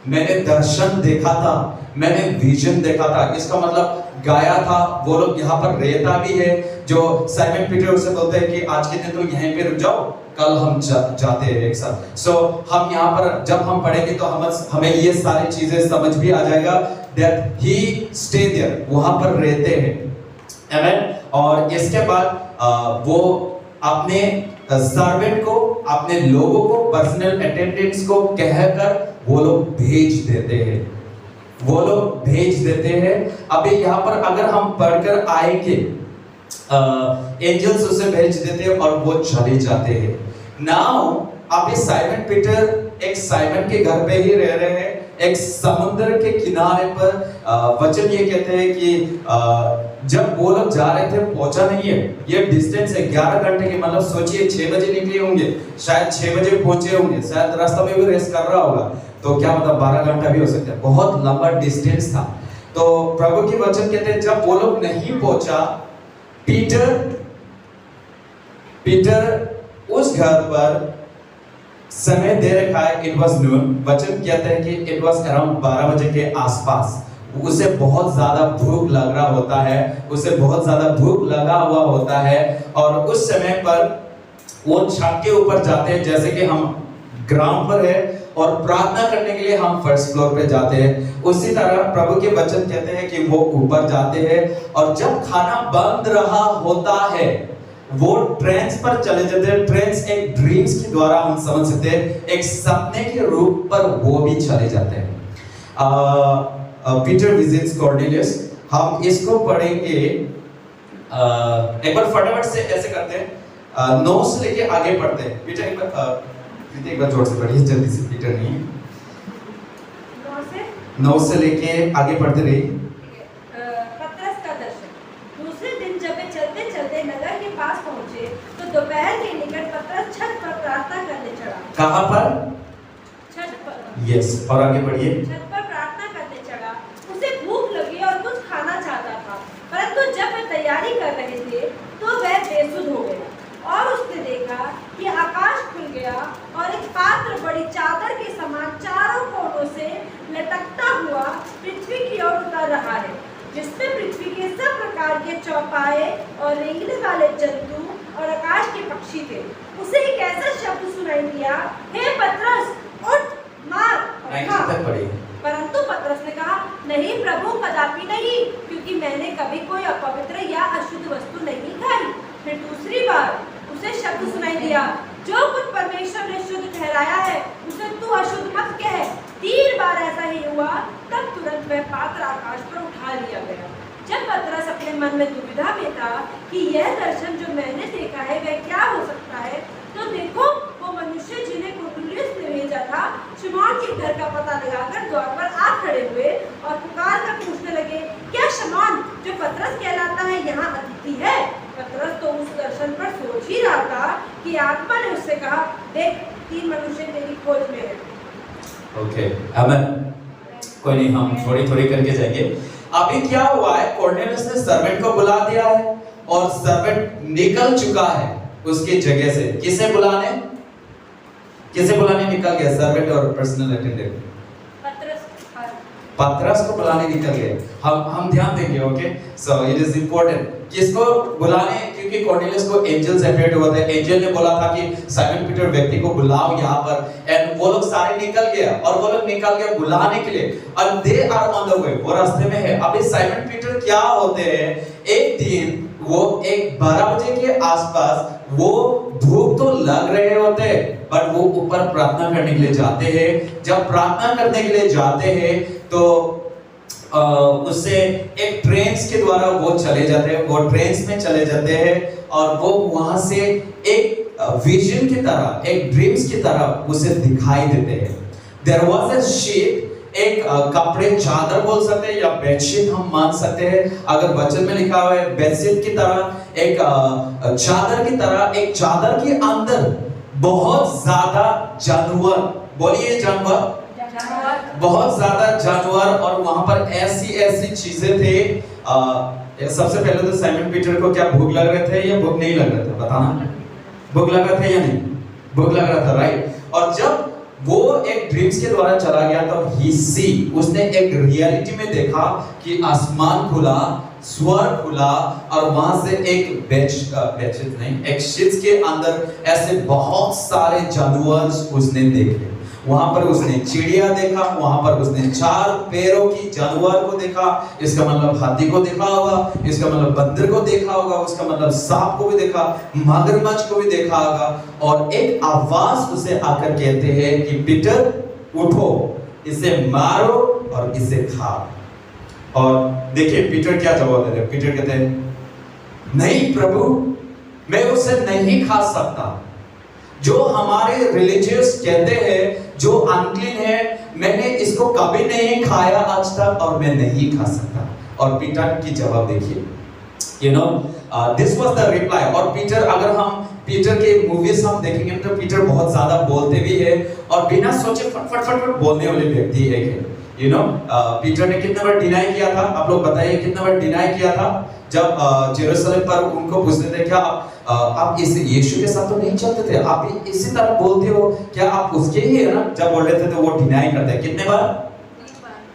मैंने दर्शन देखा था, मैंने विजन देखा था। इसका मतलब गाया था। वो लोग यहाँ पर रहता भी है, जो साइमन पीटर उसे बोलते हैं कि आज के दिन तुम यहीं पे रुक जाओ, कल हम जाते हैं एक साथ। सो हम यहाँ पर जब हम पढ़ेंगे तो हमें ये सारी चीजें समझ भी आ जाएगा that he stay there, वहां पर रहते हैं। आमेन। और इसके बाद वो अपने सर्वेंट को, अपने लोगों को, पर्सनल अटेंडेंट्स को कहकर वो लोग भेज देते हैं, वो लोग भेज देते हैं। अभी यहाँ पर अगर हम पढ़कर आएंगे, एंजल्स उसे भेज देते हैं और वो चले जाते हैं। नाउ अभी साइमन पीटर एक साइमन के घर पे ही रह रहे हैं, एक समुद्र के किनारे पर। वचन ये कहते हैं कि जब वो लोग जा रहे थे, पहुंचा नहीं है, ये डिस्टेंस है 11 घंटे की। मतलब सोचिए 6 बजे निकले होंगे, शायद 6 बजे पहुंचे होंगे, शायद रास्ता में भी रेस्ट कर रहा होगा, तो क्या मतलब 12 घंटा भी हो सकता है, बहुत लंबा डिस्टेंस था। तो प्रभु की वचन कहते हैं जब वो लोग नहीं पहुंचा, पीटर उस घर पर समय दे रखा है, इट वाज नून। वचन कहते हैं कि इट वाज अराउंड 12 बजे के आसपास। उसे बहुत ज्यादा भूख लग रहा होता है, उसे बहुत ज्यादा भूख लगा हुआ होता है, और उस समय पर वो छत के ऊपर जाते हैं, जैसे कि हम ग्राउंड पर है और प्रार्थना करने के लिए हम फर्स्ट फ्लोर पे जाते हैं, उसी तरह प्रभु के वचन कहते हैं कि वो ऊपर जाते हैं। और जब खाना बंद रहा होता है, वो ट्रेंस पर चले जाते हैं। ट्रेंस एक ड्रीम्स के द्वारा हम समझ सकते हैं, एक सपने के रूप पर वो भी चले जाते हैं। पीटर विजिट्स कॉर्नेलियस, हम इसको पढ़ेंगे। एक बार फटाफट से ऐसे करते हैं, 9 से लेके आगे पढ़ते हैं। पीटर एक बार जोर से पढ़िए, जल्दी से। पीटर नहीं, 9 से लेके आगे पढ़ते रहिए। पतरस का दर्शन। दूसरे दिन जब वे चलते चलते नगर के पास पहुंचे तो दोपहर के निकट पतरस छत पर प्रार्थना करने चढ़ा। कहाँ पर? छत पर। यस, और आगे बढ़िए। छत पर प्रार्थना करने चढ़ा। उसे भूख लगी और कुछ खाना चाहता था, परंतु जब वे तैयारी कर रहे थे तो वह बेसुध हो गया। और उसने देखा कि आकाश खुल गया और एक पात्र बड़ी चादर के समान चारों कोनों से लटकता हुआ पृथ्वी की ओर उतर रहा है, जिसमें पृथ्वी के सब प्रकार के चौपाए और रेंगने वाले जंतु और आकाश के पक्षी थे। उसे एक ऐसा शब्द सुनाई दिया, हे पतरस, उठ, मार और खा। परंतु पतरस ने कहा, नहीं प्रभु, कदापि नहीं, क्योंकि मैंने कभी कोई अपवित्र या अशुद्ध वस्तु नहीं खाई। फिर दूसरी बार उसे शब्द सुनाई दिया, जो कुछ परमेश्वर ने शुद्ध ठहराया है उसे तू अशुद्ध मत कह। 3 बार ऐसा ही हुआ, तब तुरंत वह पात्र आकाश पर उठा लिया गया। जब पतरस अपने मन में दुविधा में था कि यह दर्शन जो मैंने देखा है वह क्या हो सकता है, तो देखो वो मनुष्य जिन्हें कुरनेलियुस ने भेजा था, शमौन के घर का पता लगाकर द्वार पर आ खड़े हुए और पुकार कर पूछने लगे, क्या शमौन जो पतरस कहलाता है यहाँ अतिथि है? पतरस तो उस दर्शन पर सोच ही रहा था कि आत्मा ने उससे कहा, देख 3 मनुष्य तेरी खोज में है। ओके, आमेन। कोई नहीं, हम थोड़ी थोड़ी करके जाएंगे। अभी क्या हुआ है, कॉर्नेलियस ने सर्वेंट को बुला दिया है और सर्वेंट निकल चुका है उसकी जगह से। किसे बुलाने निकल गया? सर्वेंट और पर्सनल अटेंडेंट। पतरस को बुलाने निकल गए। हम ध्यान देंगे, okay. So it is important किसको बुलाने, क्योंकि कॉर्नेलियस को एंजल्स अपीयर हुआ था। एंजल ने बोला था कि साइमन पीटर व्यक्ति को बुलाओ यहाँ पर, एंड वो लोग सारे निकल गए और वो लोग निकल गए बुलाने के लिए, और they are on the way, वो रास्ते में है। अभी साइमन पीटर क्या होते हैं, एक दिन वो 12 बजे के आसपास वो भूख तो लग रहे होते, बट वो ऊपर प्रार्थना करने के लिए जाते हैं। जब प्रार्थना करने के लिए जाते हैं तो उससे एक ट्रेन्स के द्वारा वो चले जाते हैं, वो ट्रेन्स में चले जाते हैं और वो वहां से एक विजन की तरह, एक ड्रीम्स की तरह उसे दिखाई देते हैं। देयर वाज अ शीट, एक कपड़े, चादर बोल सकते हैं या बेडशीट हम मान सकते हैं। अगर वचन में लिखा हुआ है बेडशीट की तरह, एक चादर की तरह, एक चादर के अंदर बहुत ज्यादा जानवर, बोलिए जानवर, बहुत ज्यादा जानवर और वहां पर ऐसी ऐसी चीजें थे। सबसे पहले तो साइमन पीटर को क्या भूख लग रहे थे या भूख नहीं लग रहे थे, बताना। भूख लग रहा था या नहीं? भूख लग रहा था, राइट। और जब वो एक ड्रीम्स के द्वारा चला गया तो ही सी, उसने एक रियलिटी में देखा कि आसमान खुला, स्वर्ग खुला और वहां से एक एक शिप्स के अंदर ऐसे बहुत सारे जानवर उसने देखे। वहां पर उसने चिड़िया देखा, वहां पर उसने 4 पैरों की जानवर को देखा, इसका मतलब हाथी को देखा होगा, इसका मतलब बंदर को देखा होगा, उसका मतलब सांप को भी देखा, मगरमच्छ को भी देखा होगा। और एक आवाज उसे आकर कहते हैं कि पीटर उठो, इसे मारो और इसे खाओ। और देखिए पीटर क्या जवाब दे रहे। पीटर कहते हैं नहीं प्रभु, मैं उसे नहीं खा सकता। जो हमारे रिलीजियस कहते हैं जो अनक्लीन है, मैंने इसको कभी नहीं खाया आज तक और मैं नहीं खा सकता। और पीटर की जवाब देखिए, you know this was the reply. और पीटर, अगर हम पीटर के मूवीज हम देखेंगे तो पीटर बहुत ज्यादा बोलते भी है और बिना सोचे फट बोलने वाले व्यक्ति है। यू नो पीटर ने कितने बार डिनाई किया था? आप लोग बताइए कितने बार डिनाई किया था? जब जेरूसलम पर उनको पूछते थे क्या आप इस यीशु के साथ तो नहीं चलते थे, आप इसी तरह बोलते हो, क्या आप उसके ही है ना? जब बोल रहे थे तो वो डिनाई करते। कितने बार?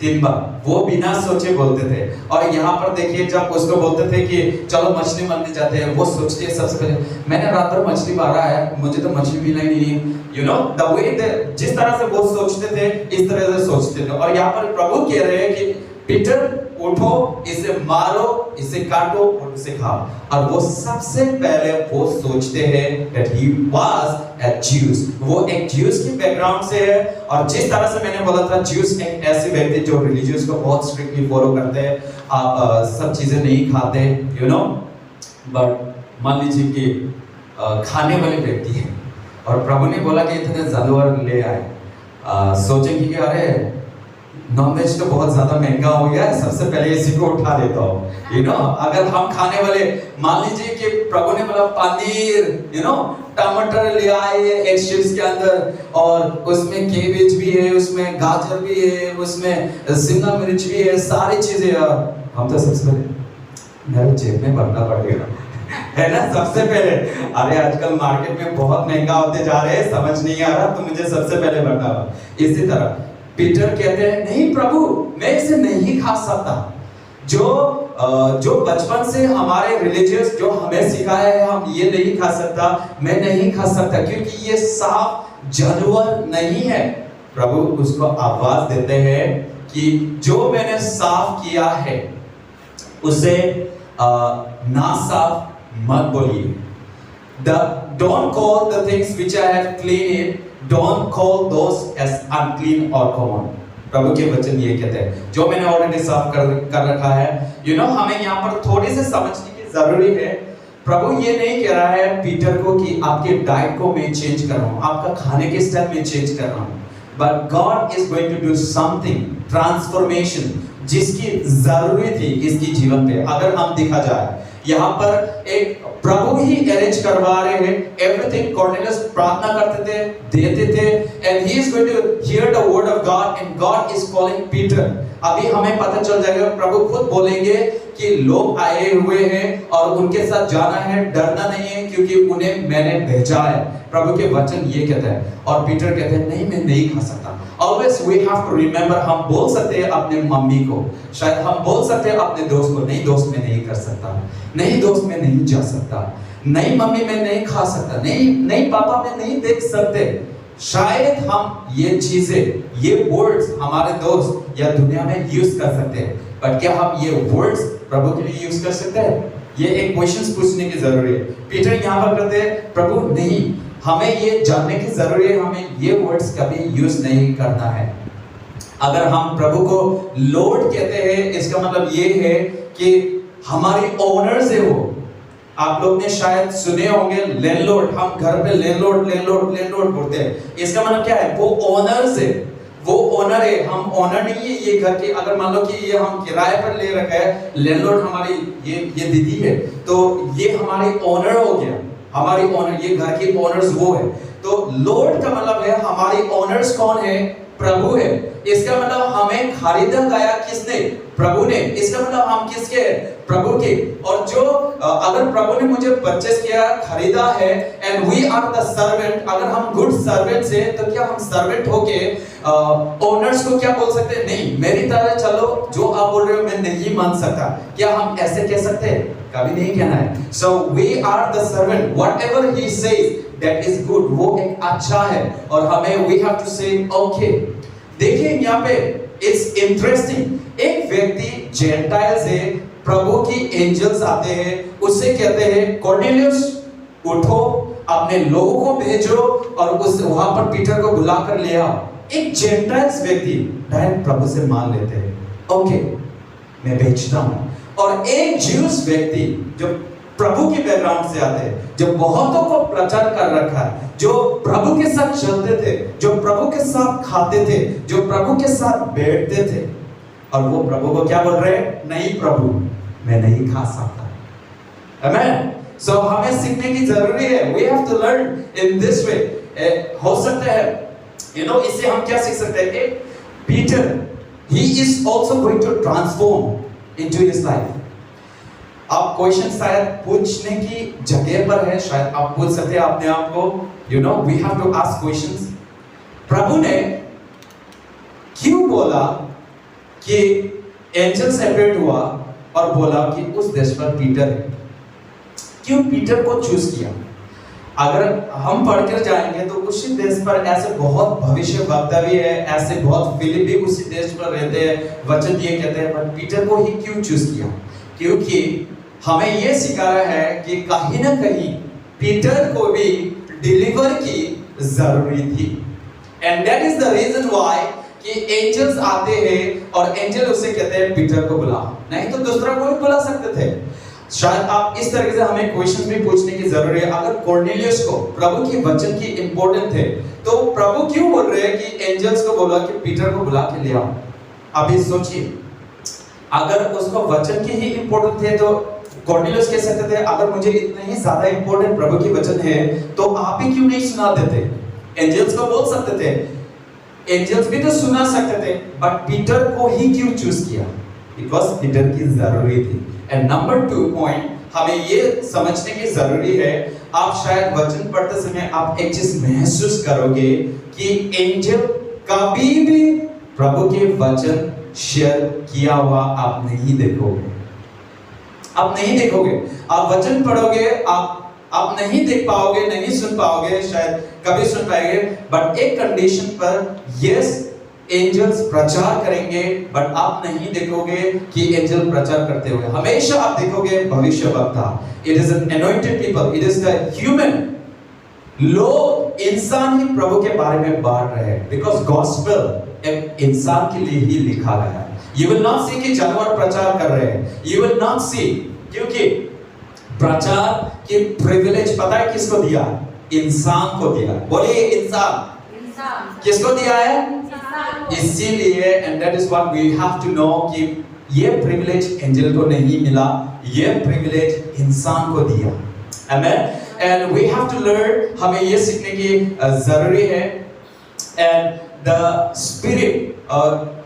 3 बार। वो बिना सोचे बोलते थे। और यहाँ पर देखिए जब उसको बोलते थे कि चलो मछली मारने जाते हैं, वो सोचते हैं सबसे पहले मैंने रात भर मछली मारा है, मुझे तो मछली मिला ही नहीं। यू नो द वे जिस तरह से वो सोचते थे इस तरह से सोचते थे। और यहाँ पर प्रभु कह रहे हैं कि पीटर उठो, इसे मारो, इसे काटो और इसे खाओ। और वो सबसे पहले वो सोचते हैं that he was a Jews, वो एक Jews की बैकग्राउंड से है। और जिस तरह से मैंने बोला था Jews एक ऐसे व्यक्ति जो रिलीजियस को बहुत स्ट्रिक्टली फॉलो करते हैं, आप सब चीजें नहीं खाते, यू नो। बट मान लीजिए कि खाने वाले व्यक्ति हैं और प्रभु ने बोला कि इतने जानवर ले आए, सोचेंगे कि अरे नॉनवेज तो बहुत ज्यादा महंगा हो गया है, सबसे पहले इसी को उठा लेता हूँ। यू नो अगर हम खाने वाले, मान लीजिए कि प्रभु ने बोला पनीर, यू नो टमाटर ले आए एक शिप्स के अंदर और उसमें केबेज भी है, उसमें गाजर भी है, उसमें शिमला मिर्च भी है, सारी चीजें। हम तो सबसे पहले मेरे जेब में भरना पड़ेगा है ना। सबसे पहले अरे आजकल मार्केट में बहुत महंगा होते जा रहे हैं, समझ नहीं आ रहा तो मुझे सबसे पहले भरना होगा। इसी तरह पीटर कहते हैं नहीं प्रभु, मैं इसे नहीं खा सकता। जो बचपन से हमारे रिलीजियस जो हमें सिखाया है हम ये नहीं खा सकता, मैं नहीं खा सकता क्योंकि ये साफ जानवर नहीं है। प्रभु उसको आवाज देते हैं कि जो मैंने साफ किया है उसे ना साफ मत बोलिए। Don't call the things which I have cleaned, don't call those as unclean or common। प्रभु के वचन ये कहते हैं जो मैंने ऑलरेडी साफ कर रखा है। यू नो हमें यहाँ पर थोड़ी सी समझने की जरूरी है। प्रभु ये नहीं कह रहा है पीटर को कि आपके डाइट को मैं चेंज कर रहा हूँ, आपका खाने के स्टाइल में चेंज कर रहा हूँ। But God is going to do something, transformation, जिसकी जरूरी थी इसकी जीवन पे। अगर हम देखा जाए यहाँ पर एक प्रभु ही अरेंज करवा रहे हैं एवरीथिंग। कॉर्नेलियस प्रार्थना करते थे, देते थे, and he is going to hear the word of God and God is calling Peter। अभी हमें पता चल जाएगा, प्रभु खुद बोलेंगे कि लोग आए हुए हैं और उनके साथ जाना है, डरना नहीं है क्योंकि उन्हें मैंने भेजा है। प्रभु के वचन ये कहते हैं और पीटर कहते हैं नहीं मैं नहीं खा सकता। Always we have to remember, हम बोल सकते हैं अपने मम्मी को, शायद हम बोल सकते हैं अपने दोस्त को, नहीं दोस्त मैं नहीं कर सकता, नहीं दोस्त मैं नहीं जा सकता, नहीं मम्मी मैं नहीं खा सकता, नहीं पापा मैं नहीं देख सकते। शायद हम ये चीजें, ये वर्ड्स हमारे दोस्त या दुनिया में यूज कर सकते हैं, पर क्या हम ये वर्ड्स प्रभु के लिए यूज कर सकते हैं? ये एक क्वेश्चंस पूछने की जरूरी है। पीटर यहाँ पर कहते हैं प्रभु नहीं, हमें ये जानने की जरूरी है, हमें ये वर्ड्स कभी यूज नहीं करना है। अगर हम प्रभु को लॉर्ड कहते हैं इसका मतलब ये है कि हमारी ओनर्स है वो। आप लोग ने शायद सुने होंगे लैंडलॉर्ड, हम घर पे लैंडलॉर्ड बोलते हैं। इसका मतलब क्या है? वो ओनर्स है, वो ओनर है, हम ओनर नहीं है ये घर के। अगर मान लो कि ये हम किराए पर ले रखा है, लैंडलॉर्ड हमारी ये दीदी है, तो ये हमारी ओनर हो गया, हमारी ओनर, ये घर की ओनर्स वो है। तो लॉर्ड का मतलब है हमारी ओनर्स कौन है? प्रभु है। इसका मतलब हमें खरीदा गया किसने? प्रभु ने। इसका मतलब हम किसके? प्रभु के। और जो अगर प्रभु ने मुझे परचेस किया, खरीदा है, and we are the servant, अगर हम गुड सर्वेंट्स हैं, तो क्या हम सर्वेंट होके ओनर्स को क्या बोल सकते हैं? नहीं, मेरी तरह चलो, जो आप बोल रहे हो मैं नहीं मान सकता। क्या हम ऐसे कह सकते हैं? कभी नहीं कहना है। So we are the servant, whatever he says that is good, वो एक अच्छा है, और हमें we have to say okay. देखिए यहाँ पे इट्स इंटरेस्टिंग, एक व्यक्ति जेंटाइल से प्रभु की एंजल्स आते हैं, उससे कहते हैं कॉर्नेलियस उठो, अपने लोगों को भेजो और उस वहां पर पीटर को बुलाकर ले आओ। एक जेंटाइल्स व्यक्ति डायरेक्ट प्रभु से मान लेते हैं, ओके मैं भेजता हूं। और एक ज्यूस व्यक्ति जो प्रभु के बैकग्राउंड से आते हैं, जो बहुतों को प्रचार कर रखा है, जो प्रभु के साथ चलते थे, जो प्रभु के साथ खाते थे, जो प्रभु के साथ बैठते थे, और वो प्रभु को क्या बोल रहे हैं? नहीं प्रभु, मैं नहीं खा सकता। आमेन। सो हमें सीखने की जरूरी है। We have to learn in this way. हो सकता है इससे हम क्या सीख सकते हैं? Peter, he is also going to transform into his life. आप क्वेश्चन शायद पूछने की जगह पर है, शायद आप पूछ सकते हैं अपने आप को, we have to ask questions. प्रभु ने क्यों बोला कि एंजल सेपरेट हुआ और बोला कि उस देश पर पीटर है? क्यों पीटर को चूज किया? अगर हम पढ़कर जाएंगे तो उसी देश पर ऐसे बहुत भविष्य वक्ता भी है, ऐसे बहुत फिलिप भी उसी देश पर रहते हैं। वचन ये कहते हैं, पर पीटर को ही क्यों चूज किया? क्योंकि हमें ये सिखाया है कि कहीं ना कहीं पीटर को भी डिलीवर की जरूरी थी। And that is the reason why कि एंजल्स आते हैं और एंजल उसे कहते हैं पीटर को बुला, नहीं तो दूसरा कोई बुला सकते थे। शायद आप इस तरीके से हमें क्वेश्चन भी पूछने की जरूरत है। अगर कॉर्नेलियस को प्रभु की वचन की इंपॉर्टेंट थे, तो प्रभु क्यों बोल रहे हैं कि एंजल्स को बोला कि पीटर को बुला के ले आओ? अभी सोचिए, अगर उसको वचन की ही इंपॉर्टेंट थे तो कॉर्नेलियस कह सकते थे, अगर मुझे इतना ही ज्यादा इंपॉर्टेंट प्रभु की वचन है तो आप ही क्यों नहीं सुना देते? एंजल्स को बोल सकते थे, एंजल्स भी तो सुना सकते थे, बट पीटर को ही क्यों चूज किया? बिकॉज पीटर की जरूरी थी। एंड नंबर 2 पॉइंट हमें ये समझने की जरूरी है, आप शायद वचन पढ़ते समय आप एक चीज महसूस करोगे कि एंजल कभी भी प्रभु के वचन शेयर किया हुआ आप नहीं देखोगे। आप नहीं देखोगे, आप वचन पढ़ोगे, आप नहीं देख पाओगे, नहीं सुन पाओगे, शायद कभी सुन पाएंगे, बट एक कंडीशन पर, यस एंजल्स प्रचार करेंगे, बट आप नहीं देखोगे कि एंजल प्रचार करते हुए। हमेशा आप देखोगे भविष्यवक्ता, it is an anointed people, it is the human, लोग इंसान ही प्रभु के बारे में बांट रहे हैं, बिकॉज गॉस्पेल एक इंसान के लिए ही लिखा गया है। You will not see कि जानवर प्रचार कर रहे हैं, you will not see, क्योंकि प्रचार की प्रिविलेज पता है किसको दिया? इंसान को दिया। बोलिए इंसान। किसको दिया है? इसीलिए and that is what we have to know कि ये प्रिविलेज एंजल को नहीं मिला, ये प्रिविलेज इंसान को दिया। Amen. And we have to learn, हमें ये सीखने की जरूरी है। एंड द स्पिरिट और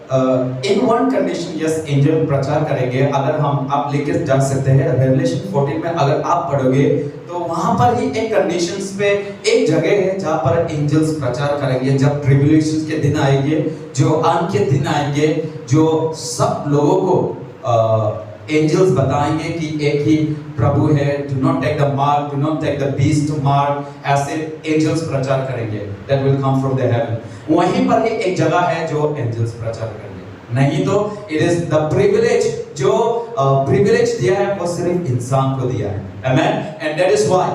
in one condition, yes angel प्रचार करेंगे। अगर हम आप लेके जा सकते हैं रेवलेशन 14 में, अगर आप पढ़ोगे तो वहां पर ही एक कंडीशंस पे एक जगह है जहां पर एंजल्स प्रचार करेंगे। जब ट्रिब्यूलेशन के दिन आएंगे, जो अंत के दिन आएंगे, जो सब लोगों को एंजल्स बताएंगे कि एक ही प्रभु है, do not take the mark, do not take the beast to mark, ऐसे एंजल्स प्रचार करेंगे, that will come from the heaven. वहीं पर ही एक जगह है जो एंजल्स प्रचार करेंगे, नहीं तो इट इज द प्रिविलेज, जो प्रिविलेज दिया है वो सिर्फ इंसान को दिया है। Amen. And that is why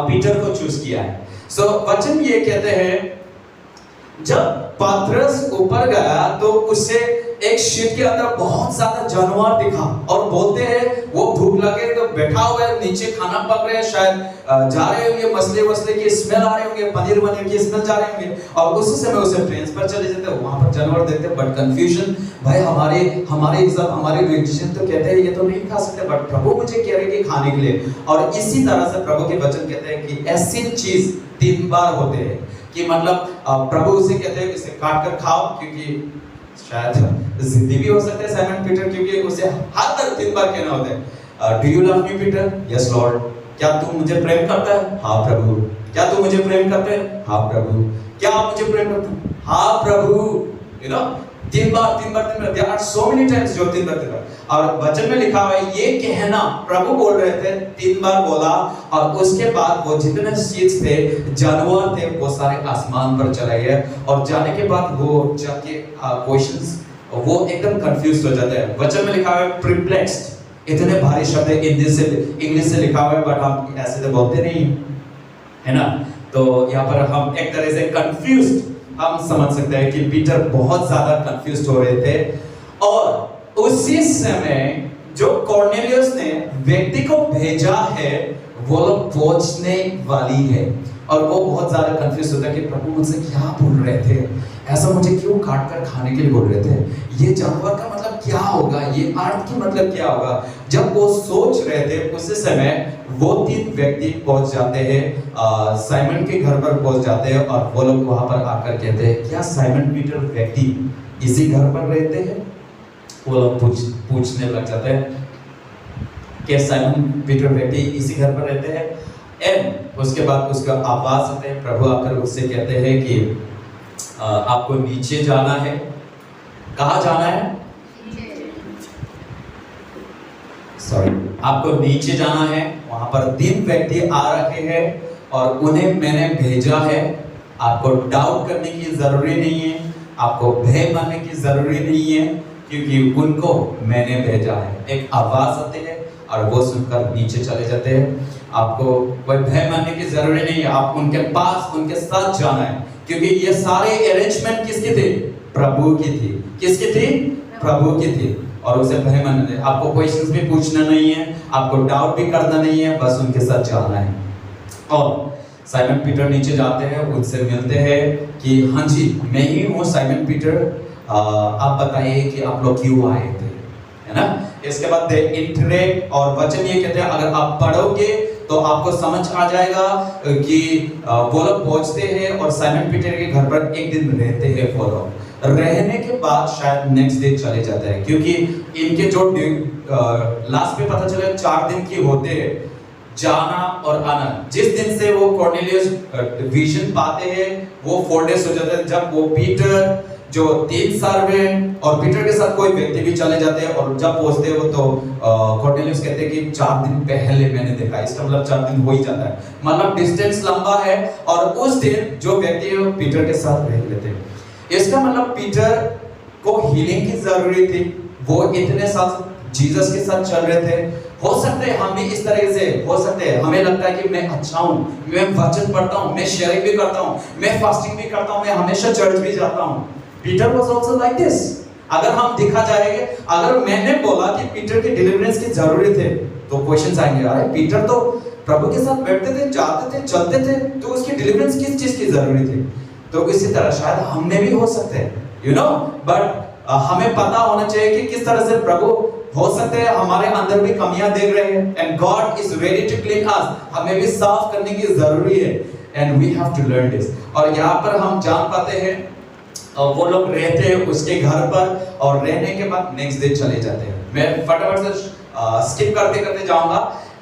Peter को चूज किया है। सो वचन ये कहते हैं, जब पतरस ऊपर गया तो उसे एक शिप के अंदर बहुत ज्यादा जानवर दिखा, और बोलते हैं वो भूख लगे तो बैठा हुआ है, नीचे खाना पक रहे हैं, शायद जा रहे होंगे, मछली की स्मेल आ रहे होंगे, पनीर की स्मेल जा रहे होंगे, और उसी समय उसे ट्रेन पर चले जाते, वहां पर जानवर देखते, बट कंफ्यूजन, भाई हमारे रिलीजन तो कहते हैं ये तो नहीं खा सकते, बट प्रभु मुझे कह रहे कि खाने के लिए। और इसी तरह से प्रभु के वचन कहते हैं कि ऐसी चीज 3 बार होते हैं, कि मतलब प्रभु उसे कहते हैं इसे काट कर खाओ, क्योंकि शायद जिद्दी भी हो सकते हैं साइमन पीटर, क्योंकि उसे हर तरह 3 बार कहना होता है, do you love me Peter? Yes Lord. क्या तू मुझे प्रेम करता है? हाँ प्रभु। क्या तू मुझे प्रेम करते है? हाँ प्रभु। क्या आप मुझे प्रेम करते हैं? हाँ प्रभु। यू नो 3 बार there are so many times जो 3 बार। और वचन में लिखा हुआ है ये कहना प्रभु बोल रहे थे, 3 बार बोला, और उसके बाद वो जितने चीज थे, जानवर थे, वो सारे आसमान पर चले गए, और जाने के बाद वो जाके क्वेश्चंस वो एकदम कंफ्यूज हो जाते हैं। वचन में लिखा हुआ है परप्लेक्स्ड, इतने भारी शब्द है इंग्लिश से लिखा हुआ है, बट हम ऐसे तो बोलते नहीं है ना, तो यहाँ पर हम एक तरह से कंफ्यूज्ड हम समझ सकते हैं कि पीटर बहुत ज्यादा कंफ्यूज हो रहे थे। और उसी समय जो कॉर्नेलियस ने व्यक्ति को भेजा है वो लोग पहुंचने वाली है, और वो बहुत ज्यादा कंफ्यूज होता है कि प्रभु मुझसे क्या बोल रहे थे, ऐसा मुझे क्यों काट कर खाने के लिए बोल रहे थे, ये जानवर का मतलब क्या होगा, ये अर्थ की मतलब क्या होगा। जब वो सोच रहे थे उसी समय वो 3 व्यक्ति पहुंच जाते हैं, साइमन के घर पर पहुंच जाते हैं, और वो लोग वहां पर आकर कहते हैं क्या साइमन पीटर व्यक्ति इसी घर पर रहते हैं? वो लोग पूछने लग जाते हैं कि साइमन पीटर व्यक्ति इसी घर पर रहते हैं। एंड उसके बाद उसका आवाज आते हैं, प्रभु आकर उससे कहते हैं कि आपको नीचे जाना है। कहाँ जाना है? सॉरी, आपको नीचे जाना है। वहां पर 3 व्यक्ति आ रखे हैं और उन्हें मैंने भेजा है। आपको डाउट करने की जरूरी नहीं है, आपको भय मानने की जरूरी नहीं है, क्योंकि उनको मैंने भेजा है। एक आवाज आती है और वो सुनकर नीचे चले जाते हैं। आपको कोई भय मानने की जरूरी नहीं है, आप उनके पास उनके साथ जाना है, क्योंकि ये सारे अरेंजमेंट किसकी थी? प्रभु की थी। किसकी थी? प्रभु की थी। और उसे भय मानने, आपको क्वेश्चंस भी पूछना नहीं है, आपको डाउट भी करना नहीं है, बस उनके साथ जाना है। और साइमन पीटर नीचे जाते हैं, उनसे मिलते हैं कि हाँ जी मैं ही हूँ साइमन पीटर, आप बताइए कि आप लोग क्यों आए थे, है ना। इसके बाद दे इंटरेक्ट, और वचन ये कहते हैं अगर आप पढ़ोगे तो आपको समझ आ जाएगा कि वो लोग पहुंचते हैं और साइमन पीटर के घर पर एक दिन रहते हैं। वो लोग रहने के बाद शायद नेक्स्ट डे चले जाते हैं, क्योंकि इनके जो लास्ट में पता चला 4 दिन की होते हैं जाना और आना। जिस दिन से वो कॉर्नेलियस विजन पाते हैं वो 4 डेज हो जाते हैं। जब वो पीटर जो 3 सर्वेंट और पीटर के साथ कोई व्यक्ति भी चले जाते हैं, और जब पहुंचते हैं वो तो कॉर्नेलियस कहते हैं कि 4 दिन पहले मैंने देखा, इसका मतलब 4 दिन हो ही जाता है, मतलब डिस्टेंस लंबा है। और उस दिन जो व्यक्ति है पीटर के साथ रह लेते हैं। इसका मतलब पीटर को हीलिंग की जरूरी थी, वो इतने साल जीसस के साथ चल रहे थे। हो सकते हैं हम भी इस तरह से हो सकते हैं, हमें लगता है कि मैं अच्छा हूँ, मैं वचन पढ़ता हूँ, मैं शेयरिंग भी करता हूँ, मैं फास्टिंग भी करता हूँ, मैं हमेशा चर्च भी जाता हूँ। Peter was also like this. अगर हम दिखा जाएंगे, अगर मैंने बोला कि पीटर की डिलीवरेंस की जरूरत है तो क्वेश्चंस आएंगे, अरे पीटर तो प्रभु के साथ बैठते थे, जाते थे, चलते थे, तो उसकी डिलीवरेंस किस चीज की जरूरत है? तो इसी तरह शायद हमने भी हो सकते हैं, यू नो, बट हमें पता होना चाहिए कि किस तरह से प्रभु हो सकते हैं हमारे अंदर भी कमियां देख रहे हैं, and God is ready to clean us. हमें भी साफ करने की जरूरी है, and we have to learn this. और यहाँ पर हम जान पाते हैं वो लोग रहते हैं उसके घर पर, और रहने के बाद नेक्स्ट डे चले जाते हैं। मैं फटाफट से स्किप करते करते जाऊंगा।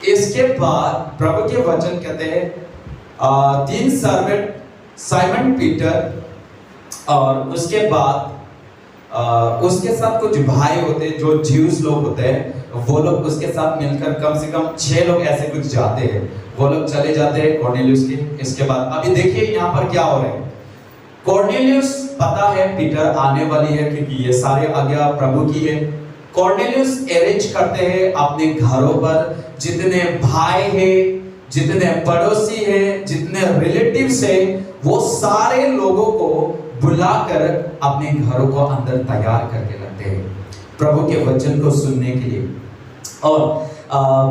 इसके बाद प्रभु के वचन कहते हैं 3 सर्वेंट साइमन पीटर, और उसके बाद उसके साथ कुछ भाई होते हैं जो ज्यूस लोग होते हैं, वो लोग उसके साथ मिलकर कम से कम 6 लोग ऐसे कुछ जाते हैं। वो लोग चले जाते हैं कॉर्नेलियस के। इसके बाद अभी देखिए यहाँ पर क्या हो रहा है। कॉर्नेलियस पता है पीटर आने वाली है, क्योंकि ये सारे आज्ञा प्रभु की है। कॉर्नेलियस अरेंज करते हैं अपने घरों पर जितने भाई हैं, जितने पड़ोसी हैं, जितने रिलेटिव्स हैं, वो सारे लोगों को बुलाकर अपने घरों को अंदर तैयार करके रखते हैं प्रभु के वचन को सुनने के लिए। और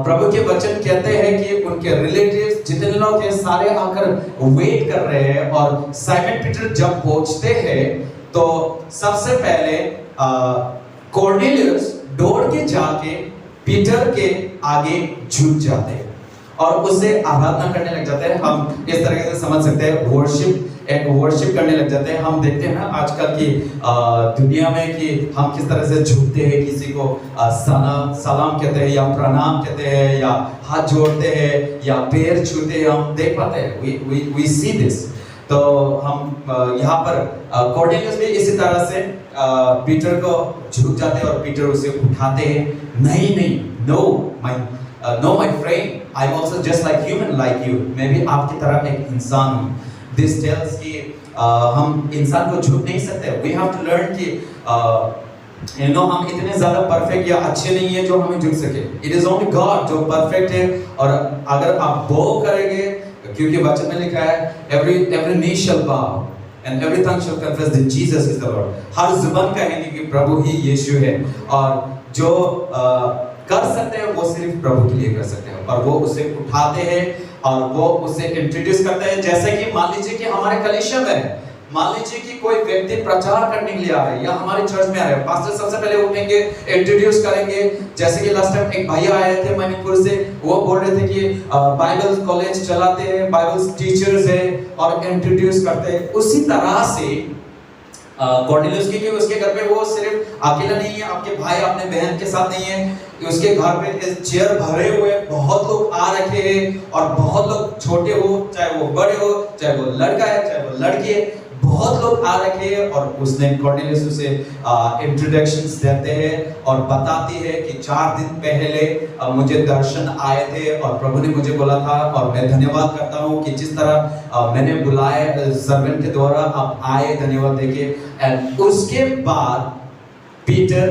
प्रभु के वचन कहते हैं कि उनके रिलेटिव्स जितने लोग हैं सारे आकर वेट कर रहे हैं। और साइमन पीटर जब पहुंचते हैं तो सबसे पहले कॉर्नेलियस दौड़ के जाके पीटर के आगे झुक जाते हैं और उससे आराधना करने लग जाते हैं। हम इस तरीके से समझ सकते हैं वर्शिप एक वर्शिप करने लग जाते हैं। हम देखते हैं ना आजकल की दुनिया में कि हम किस तरह से झुकते हैं, किसी को सलाम कहते हैं या प्रणाम कहते हैं या हाथ जोड़ते हैं या पैर छूते हैं, हम देख पाते हैं। we see this। तो हम यहाँ पर कॉर्नेलियस भी इसी तरह से पीटर को झुक जाते हैं और पीटर उसे उठाते हैं। नहीं, no my friend, I am also just like human like you, मैं भी आपकी तरह एक इंसान हूँ। दिस टेल्स कि हम इंसान को झुक नहीं सकते। वी हैव टू लर्न कि हम इतने ज्यादा परफेक्ट या अच्छे नहीं है जो हमें झुक सके। इट इज ओनली गॉड जो परफेक्ट है। और अगर आप बो करेंगे, क्योंकि वचन में लिखा है every knee shall bow and every tongue shall confess that Jesus is the Lord। हर जुबान कहेगी कि प्रभु ही यीशु है, और जो कर सकते हैं वो सिर्फ प्रभु के लिए कर सकते हैं। और वो उसे उठाते हैं और वो उसे इंट्रोड्यूस करते हैं। जैसे कि मान लीजिए कि हमारे कलीसिया में मान लीजिए कि कोई व्यक्ति प्रचार करने के लिए आ रहा है या हमारे चर्च में आ रहा है, पास्टर सबसे पहले उठेंगे, इंट्रोड्यूस करेंगे। जैसे कि लास्ट टाइम एक भैया आए थे मणिपुर से, वो बोल रहे थे कि बाइबल कॉलेज चलाते हैं, बाइबल टीचर्स है, और इंट्रोड्यूस करते हैं। उसी तरह से कॉर्नेलियस की उसके घर पे वो सिर्फ अकेला नहीं है, आपके भाई अपने बहन के साथ नहीं है, उसके घर पे चेयर भरे हुए बहुत लोग आ रखे हैं, और बहुत लोग छोटे हो चाहे वो बड़े हो, चाहे वो लड़का है चाहे वो लड़की है, बहुत लोग आ रखे हैं। और उसने कॉर्नेलियस उसे इंट्रोडक्शंस देते हैं और बताती है कि 4 दिन पहले मुझे दर्शन आए थे और प्रभु ने मुझे बोला था, और मैं धन्यवाद करता हूँ कि जिस तरह मैंने बुलाए सर्वेंट के द्वारा आप आए, धन्यवाद देके। एंड उसके बाद पीटर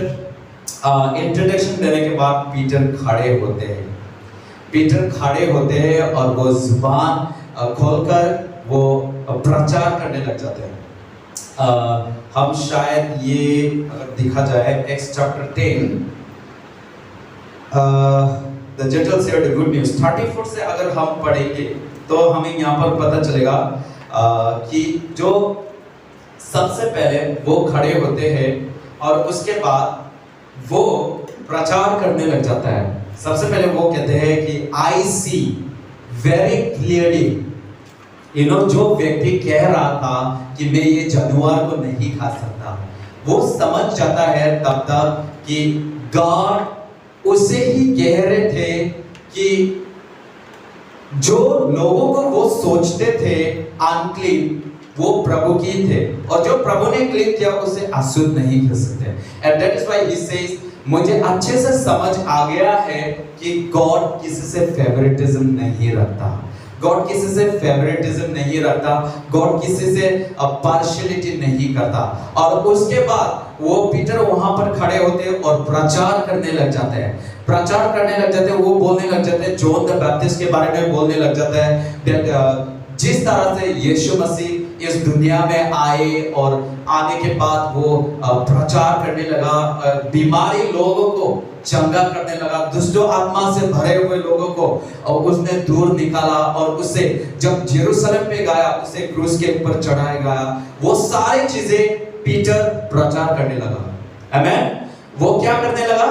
इंट्रोडक्शन देने के बाद पीटर खड़े होते हैं और वो जुबान खोलकर वो प्रचार करने लग जाते हैं। हम शायद ये अगर दिखा जाए x chapter 10, the gentle shared the good news 34 से अगर हम पढ़ेंगे तो हमें यहाँ पर पता चलेगा कि जो सबसे पहले वो खड़े होते हैं और उसके बाद वो प्रचार करने लग जाता है। सबसे पहले वो कहते हैं कि आई सी वेरी क्लियरली, जो व्यक्ति कह रहा था कि मैं ये जानवर को नहीं खा सकता, वो समझ जाता है तब तक कि गॉड उसे ही कह रहे थे कि जो लोगों को वो सोचते थे अनक्लीन, वो प्रभु की थे, और जो प्रभु ने क्लीन किया उसे अशुद्ध नहीं कर सकते। And that is why he says, मुझे अच्छे से समझ आ गया है कि गॉड किसी से फेवरेटिज्म नहीं रखता, गॉड किसी से फेवरेटिज्म नहीं रखता, गॉड किसी से पार्शियलिटी नहीं करता। और उसके बाद वो पीटर वहां पर खड़े होते हैं और प्रचार करने लग जाते हैं, वो बोलने लग जाते हैं, जॉन द बैप्टिस्ट के बारे में बोलने लग जाता है, जिस तरह से यीशु मसीह इस दुनिया में आए और आने के बाद वो प्रचार करने लगा, बीमारी लोगों को चंगा करने लगा, दुष्टों आत्मा से भरे हुए लोगों को और उसने दूर निकाला, और उसे जब यरूशलेम पे गया, उसे क्रूस के ऊपर चढ़ाया गया, वो सारी चीजें पीटर प्रचार करने लगा। आमेन। वो क्या करने लगा?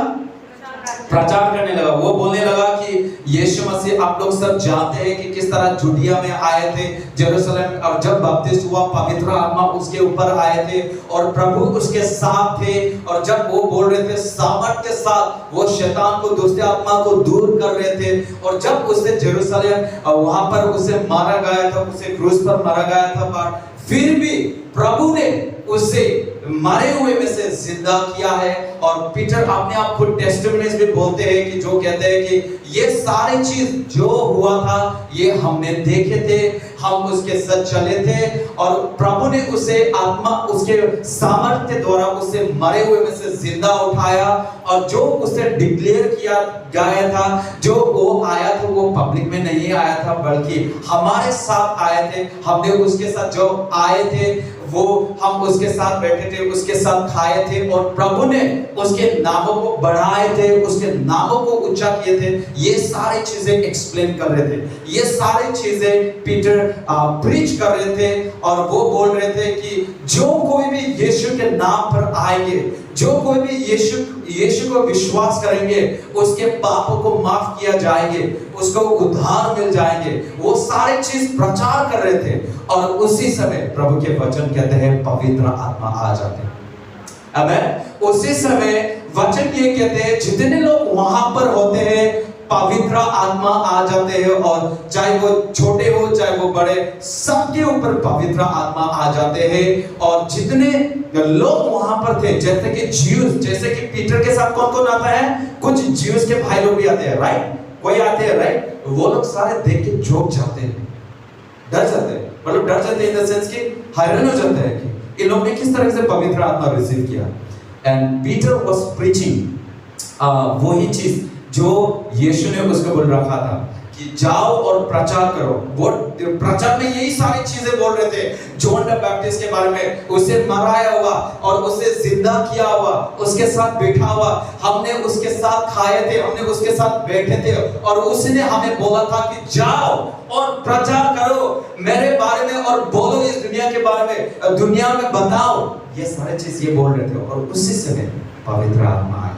प्रचार करने लगा। वो बोलने लगा कि यीशु मसीह, आप लोग सब जानते हैं कि किस तरह जुडिया में आए थे, यरूशलेम, और जब बपतिस्मा हुआ पवित्र आत्मा उसके ऊपर आए थे और प्रभु उसके साथ थे, और जब वो बोल रहे थे सामर्थ के साथ वो शैतान को, दुष्ट आत्मा को दूर कर रहे थे। और जब उसे यरूशलेम वहां पर उसे मारा गया था, उसे क्रूस पर मारा गया था, पर फिर भी प्रभु ने उसे मरे हुए में से जिंदा किया है। और पीटर अपने आप खुद टेस्टिमनीज भी बोलते हैं कि जो कहते हैं कि ये सारी चीज जो हुआ था ये हमने देखे थे, हम उसके साथ चले थे, और प्रभु ने उसे आत्मा, उसके सामर्थ्य के द्वारा उसे मरे हुए में से जिंदा उठाया। और जो उसे डिक्लेयर किया गया था, जो वो आया था, वो पब्लिक में नहीं आया था, बल्कि हमारे साथ आए थे। हमने उसके साथ जो आए थे वो हम उसके साथ बैठे थे, उसके साथ खाए थे, और प्रभु ने उसके नामों को बढ़ाए थे, उसके नामों को ऊंचा किए थे। ये सारी चीजें एक्सप्लेन कर रहे थे, ये सारी चीजें पीटर प्रीच कर रहे थे। और वो बोल रहे थे कि जो कोई भी यीशु के नाम पर आएंगे, जो कोई भी यीशु को विश्वास करेंगे उसके पापों को माफ किया जाएंगे, उसको उद्धार मिल जाएंगे। वो सारे चीज प्रचार कर रहे थे और उसी समय प्रभु के वचन कहते हैं पवित्र आत्मा आ जाते हैं। आमीन। उसी समय वचन ये कहते हैं जितने लोग वहां पर होते हैं पवित्र आत्मा आ जाते हैं, और चाहे वो छोटे हो चाहे वो बड़े, सबके ऊपर पवित्र आत्मा आ जाते हैं। और जितने लोग वहां पर थे, जैसे कि ज्यूस, जैसे कि पीटर के साथ कौन कौन आता है, कुछ ज्यूस के भाई लोग भी आते हैं, राइट, कोई आते हैं, राइट, वो लोग सारे देख के चौंक जाते हैं, डर जाते हैं, मतलब डर जाते हैं इन द सेंस कि हैरान हो जाते हैं कि इन लोग ने किस तरह से पवित्र आत्मा रिसीव किया। एंड पीटर वाज प्रीचिंग वही चीज जो यीशु ने उसको बोल रखा था कि जाओ और प्रचार करो। वो प्रचार में यही सारी चीजें बोल रहे थे, जॉन द बैप्टिस्ट के बारे में, उसे मराया हुआ और उसे जिंदा किया हुआ, उसके साथ बैठा हुआ, हमने उसके साथ खाए थे, हमने उसके साथ बैठे थे, और उसने हमें बोला था कि जाओ और प्रचार करो मेरे बारे में और बोलो इस दुनिया के बारे में, दुनिया में बताओ। ये सारे चीज ये बोल रहे थे और उसी समय पवित्र आत्मा आई।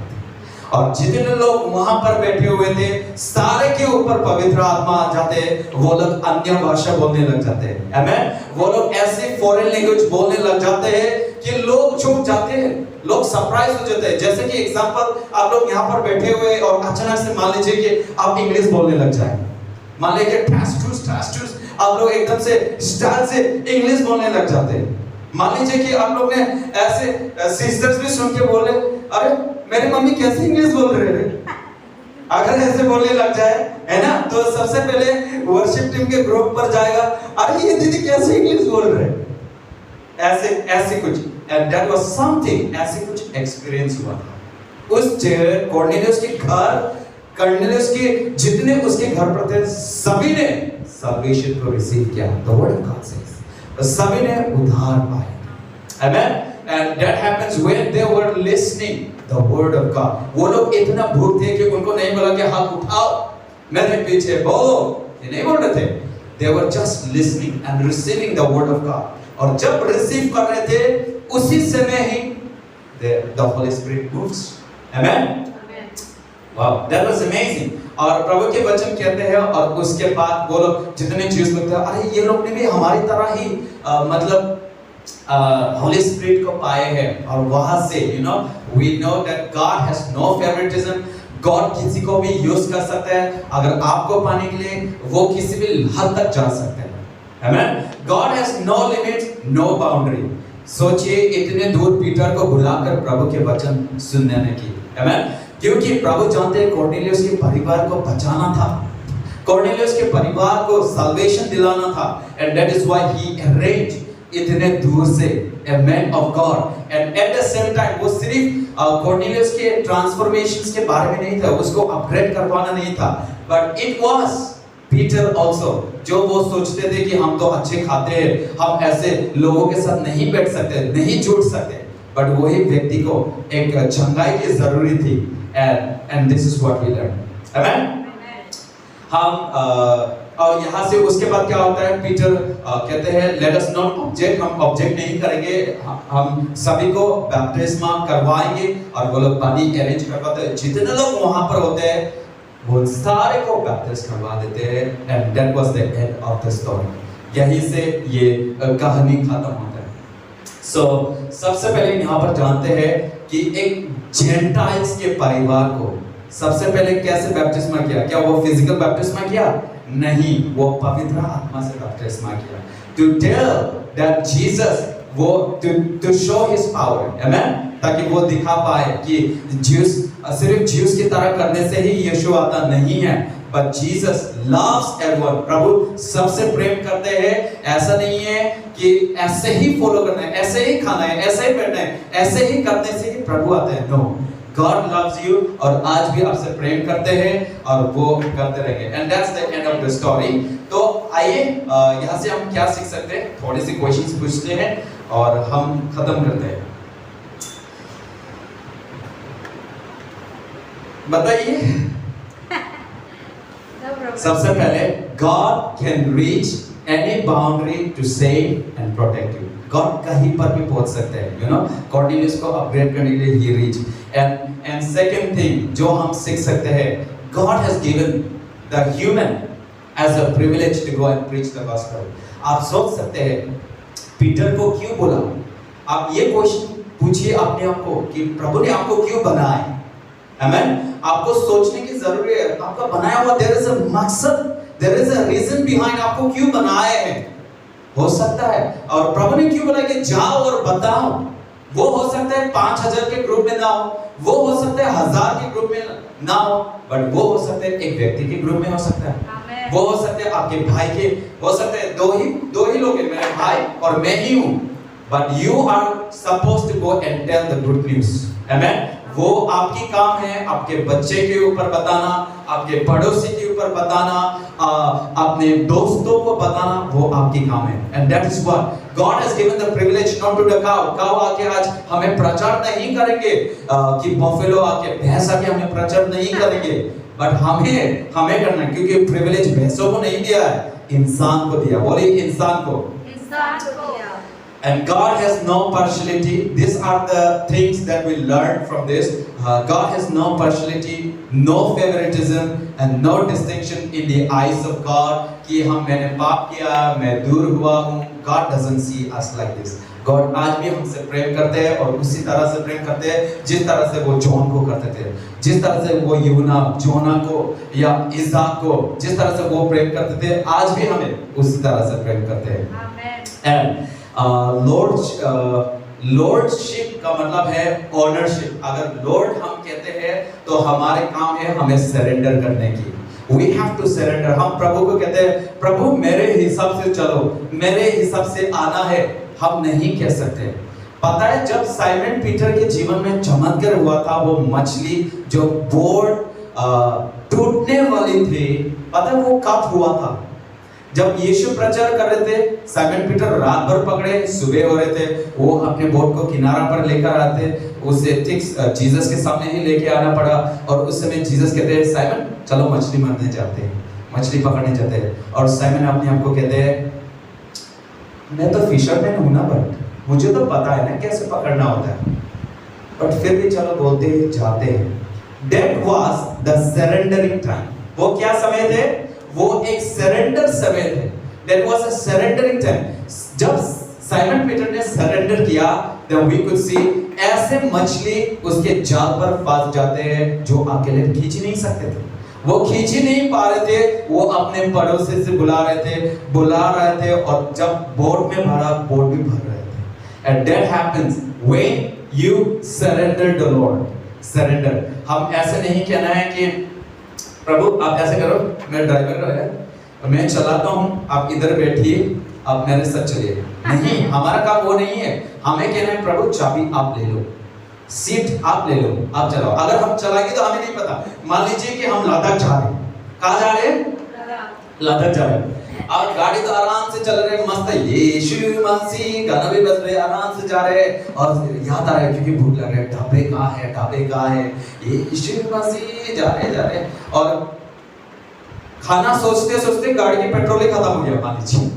और जितने लोग वहां पर बैठे हुए थे सारे के ऊपर पवित्र आत्मा आ जाते, वो लोग अन्य भाषा बोलने लग जाते हैं। आमीन। वो लोग ऐसे फॉरेन लैंग्वेज बोलने लग जाते हैं कि लोग चौंक जाते हैं, लोग सरप्राइज हो जाते हैं। जैसे कि एग्जांपल, आप लोग यहाँ पर बैठे हुए और अचानक से मान लीजिए कि आप इंग्लिश बोलने लग जाए, मान लीजिए ट्रांसटूस आप लोग एकदम से स्टाइल से इंग्लिश बोलने लग जाते हैं। मान लीजिए कि आप लोग ने ऐसे सिस्टर्स भी सुन के बोले, अरे मेरी मम्मी कैसे इंग्लिश बोल रहे हैं, अगर ऐसे बोलने लग जाए, है ना, तो सबसे पहले वर्शिप टीम के ग्रुप पर जाएगा, अरे ये दीदी कैसे इंग्लिश बोल रहे हैं, ऐसे कुछ। एंड दैट वाज समथिंग, ऐसे कुछ एक्सपीरियंस हुआ था उस कॉर्नेलियस के घर। कॉर्नेलियस के जितने उसके घर पर थे सभी ने सल्वेशन को रिसीव किया, the word of God says, सभी ने उद्धार पाया। आमेन। And that happens when they were listening the word of God. वो लोग इतना भूख थे कि उनको नहीं बोला कि हाथ उठाओ मेरे पीछे बोलो, ये नहीं बोल रहे थे। They were just listening and receiving the word of God. और जब रिसीव कर रहे थे उसी समय ही the Holy Spirit moves. Amen. Wow, that was amazing. और प्रभु के वचन कहते हैं और उसके बाद वो लोग जितने ज्यूस लोग थे, अरे ये लोग ने भी हमारी तरह ही मतलब Holy Spirit को पाए हैं। और वहां से we know that God has no favoritism. God किसी को भी यूज कर सकता है, अगर आपको पाने के लिए वो किसी भी हद तक जा सकते हैं। Amen. God has no limits, no boundary. सोचिए इतने दूर पीटर को बुलाकर प्रभु के वचन सुनने ने की। Amen. क्योंकि प्रभु जानते हैं कॉर्नेलियस के परिवार को बचाना था, कॉर्नेलियस के परिवार को सल्वेशन दिलाना था, and that is why he arranged इतने दूर से a man of God, and at the same time वो सिर्फ कॉर्नेलियस के ट्रांसफॉर्मेशंस के बारे में नहीं था, उसको अपग्रेड करवाना नहीं था, but it was Peter also, जो वो सोचते थे कि हम तो अच्छे खाते हैं, हम ऐसे लोगों के साथ नहीं बैठ सकते, नहीं जुड़ सकते, but वही व्यक्ति को एक चंगाई की जरूरी थी, and this is what we learned. Amen. हम और यहाँ से उसके बाद क्या होता है, पीटर कहते हैं लेट अस नॉट ऑब्जेक्ट, हम ऑब्जेक्ट नहीं करेंगे, हम सभी को बैप्टिस्मा करवाएंगे। और वो लोग पानी अरेंज करवाते हैं, जितने लोग वहां पर होते हैं वो सारे को बैप्टिस्ट करवा देते हैं, and that was the end of the story. यहीं से ये कहानी खत्म होता है। सो सबसे पहले यहाँ पर जानते हैं कि एक जेंटाइल्स के परिवार को सबसे पहले कैसे बैप्टिस्मा किया। क्या वो फिजिकल बैप्टिस्मा किया? नहीं, वो पवित्र आत्मा से बपतिस्मा किया। To tell that Jesus, वो to show his power, amen, ताकि वो दिखा पाए कि ज्यूस सिर्फ ज्यूस की तरह करने से ही यीशु आता नहीं है, but Jesus loves everyone. प्रभु सबसे प्रेम करते हैं। ऐसा नहीं है कि ऐसे ही फॉलो करना है, ऐसे ही खाना है, ऐसे ही बैठना है, ऐसे ही करने से ही प्रभु आते हैं। No, God loves you और आज भी आपसे प्रेम करते हैं और वो करते रहेंगे। And that's the end of the story. तो आइए यहाँ से हम क्या सीख सकते हैं, थोड़ी सी क्वेश्चंस पूछते हैं और हम खत्म करते हैं। बताइए। सबसे पहले God can reach any boundary to save and protect you. God कहीं पर भी पहुंच सकते हैं, you know. Cornelius को upgrade करने के लिए he reached. And second thing जो हम सीख सकते हैं, God has given the human as a privilege to go and preach the gospel. आप सोच सकते हैं पीटर को क्यों बोला? आप ये क्वेश्चन पूछिए अपने आप को कि प्रभु ने आपको क्यों बनाया है? Amen. आपको सोचने की जरूरत है। आपका बनाया हुआ there is a मकसद, there is a reason behind आपको क्यों बनाया है। हो सकता है और प्रभु ने क्यों बोला कि जाओ और बताओ। वो हो सकता है 5000 के ग्रुप में ना हो, वो हो सकता है 1000 के ग्रुप में ना हो, बट वो हो सकता है एक व्यक्ति के ग्रुप में हो सकता है। वो हो सकता है आपके भाई के, हो सकता है दो ही लोग हैं, मेरे भाई और मैं ही हूँ। But you are supposed to go and tell the good news. Amen. वो आपकी काम है आपके बच्चे के ऊपर बताना, आपके पड़ोसी के ऊपर बताना, अपने दोस्तों को बताना, वो आपकी काम है। And that is what God has given the privilege not to the cow. Cow आके आज हमें प्रचार नहीं करेंगे कि बफेलो आके भैंस आके हमें प्रचार नहीं करेंगे, बट हमें करना है क्योंकि प्रिविलेज भैंसों को नहीं दिया है, इंसान को दिया। बोलिए इंसान को दिया। And God has no partiality. These are the things that we learn from this. God has no partiality, no favoritism, and no distinction in the eyes of God. कि मैंने पाप किया, मैं दूर हुआ हूँ। God doesn't see us like this. God आज भी हमसे प्रेम करते हैं और उसी तरह से प्रेम करते हैं जिस तरह से वो जॉन को करते थे, जिस तरह से वो जोना को या इसाक को जिस तरह से वो प्रेम करते थे, आज भी हमें उसी तरह से प्रेम करते हैं। And लॉर्डशिप का मतलब है ओनरशिप। अगर लॉर्ड हम कहते हैं तो हमारे काम है हमें सरेंडर करने की। We have to surrender. हम प्रभु को कहते हैं प्रभु मेरे हिसाब से चलो, मेरे हिसाब से आना है, हम नहीं कह सकते। पता है जब साइमन पीटर के जीवन में चमत्कार हुआ था, वो मछली जो बोर्ड टूटने वाली थी, पता है वो कब हुआ था? जब यीशु प्रचार कर रहे थे, साइमन पीटर रात भर पकड़े, सुबह हो रहे थे, वो अपने बोट को किनारा पर लेकर आते, उसे ठीक जीसस के सामने ही लेके आना पड़ा। और उस समय जीसस कहते हैं साइमन चलो मछली मारने जाते हैं, मछली पकड़ने जाते हैं। और साइमन अपने आप को कहते हैं मैं तो फिशरमैन हूं ना, बट मुझे तो पता है ना कैसे पकड़ना होता है, बट फिर भी चलो बोलते जाते हैं। That was the surrendering time. वो क्या समय थे? वो एक सरेंडर समय थे। That was a surrendering time. जब साइमन पीटर ने सरेंडर किया, then we could see ऐसे मछली उसके जाल पर फंस जाते हैं जो अकेले खींच नहीं सकते थे। वो खींच ही नहीं पा रहे थे, वो अपने पड़ोसी से बुला रहे थे और जब बोट में भरा, बोट भी भर रहे थे। And that happens when you surrender the Lord. Surrender. हम ऐसे नहीं कहना है कि प्रभु आप ऐसे करो, मैं ड्राइवर है, मैं चलाता हूँ, आप इधर बैठिए, आप मेरे साथ चलिए। नहीं, हमारा काम वो नहीं है। हमें कहना है प्रभु चाबी आप ले लो, सीट आप ले लो, आप चलाओ। अगर हम चलाएंगे तो हमें नहीं पता। मान लीजिए कि हम लद्दाख जा रहे हैं, कहाँ जा रहे हैं? लद्दाख जा रहे हैं। अब गाड़ी तो आराम से चल रहे, मस्त है, यीशु मसीह गाना भी बज रहे, आराम से जा रहे हैं। और याद आ रहा है क्योंकि भूख लग रहा है, ढाबे कहाँ है, यीशु मसीह जा रहे। और खाना सोचते सोचते गाड़ी की पेट्रोल ही खत्म हो गया, मान लीजिए।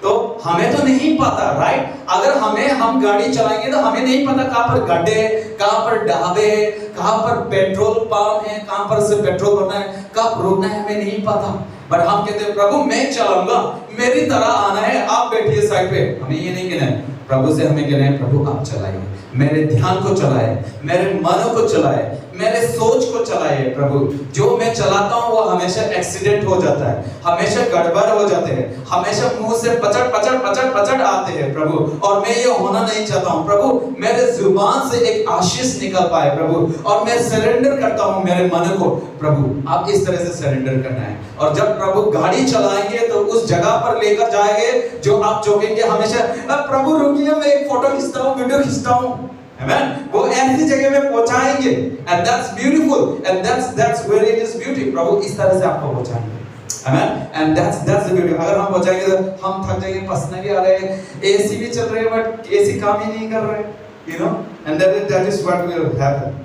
तो हमें तो नहीं पता, राइट? अगर हम गाड़ी चलाएंगे तो हमें नहीं पता कहाँ पर गड्ढे, कहाँ पर ढाबे, कहाँ पर पेट्रोल पंप है, कहाँ पर से पेट्रोल भरना है, कब रोकना है, हमें नहीं पता। बट हम कहते हैं प्रभु मैं चलाऊंगा, मेरी तरह आना है, आप बैठिए साइड पे। हमें ये नहीं कहना है, प्रभु से हमें कहना है प्रभु आप चलाइए, मेरे ध्यान को चलाए, मेरे मन को चलाए, मेरे सोच को चलाए। प्रभु जो मैं चलाता हूँ वो हमेशा एक्सीडेंट हो जाता है, हमेशा गड़बड़ हो जाते हैं, हमेशा मुंह से पचट आते हैं प्रभु। और मैं ये होना नहीं चाहता हूँ प्रभु, मेरे जुबान से एक आशीष निकल पाए प्रभु, और मैं सरेंडर करता हूँ मेरे मन को। प्रभु आप इस तरह से सरेंडर करना है। और जब प्रभु गाड़ी चलाएंगे तो उस जगह पर लेकर जाएंगे जो आप चौकेंगे हमेशा, प्रभु रुकिए मैं एक फोटो खींचता हूँ, वीडियो खींचता हूँ। Amen. वो ऐसी जगह में पहुंचाएंगे, and that's beautiful, and that's where it is beauty. प्रभु इस तरह से आपको पहुंचाएंगे, Amen. And that's the beauty. अगर हम पहुंचाएंगे तो हम थक जाएंगे, पसीने भी आ रहे हैं, एसी भी चल रहे हैं, बट एसी काम ही नहीं कर रहे, you know, and that is what will happen.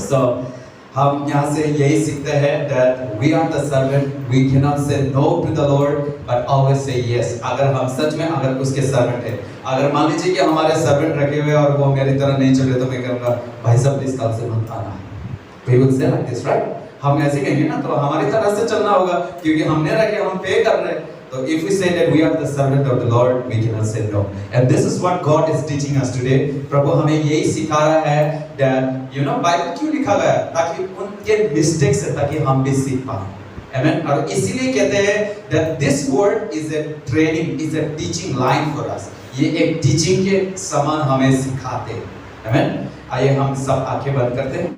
So हम यहाँ से यही सीखते हैं that we are the servant, we cannot say no to the Lord, but always say yes. अगर हम सच में अगर उसके सर्वेंट हैं, अगर मान लीजिए कि हमारे सर्वेंट रखे हुए और वो मेरी तरह नहीं चल रहे तो मैं कहूँगा भाई साहब प्लीज कल से मत आना। We would say like this, right? हम ऐसे कहेंगे ना, तो हमारी तरह से चलना होगा क्योंकि हमने रखे, हम पे कर रहे हैं। So if we say that we are the servant of the Lord, we cannot say no. And this is what God is teaching us today. प्रभु हमें यही सिखा रहा है that बाइबल क्यों लिखा गया है? ताकि उनके मिस्टेक से ताकि हम भी सीख पाएं। Amen. और इसीलिए कहते हैं that this word is a training, is a teaching line for us. ये एक टीचिंग के समान हमें सिखाते हैं। Amen. आइए हम सब आंखें बंद करते हैं।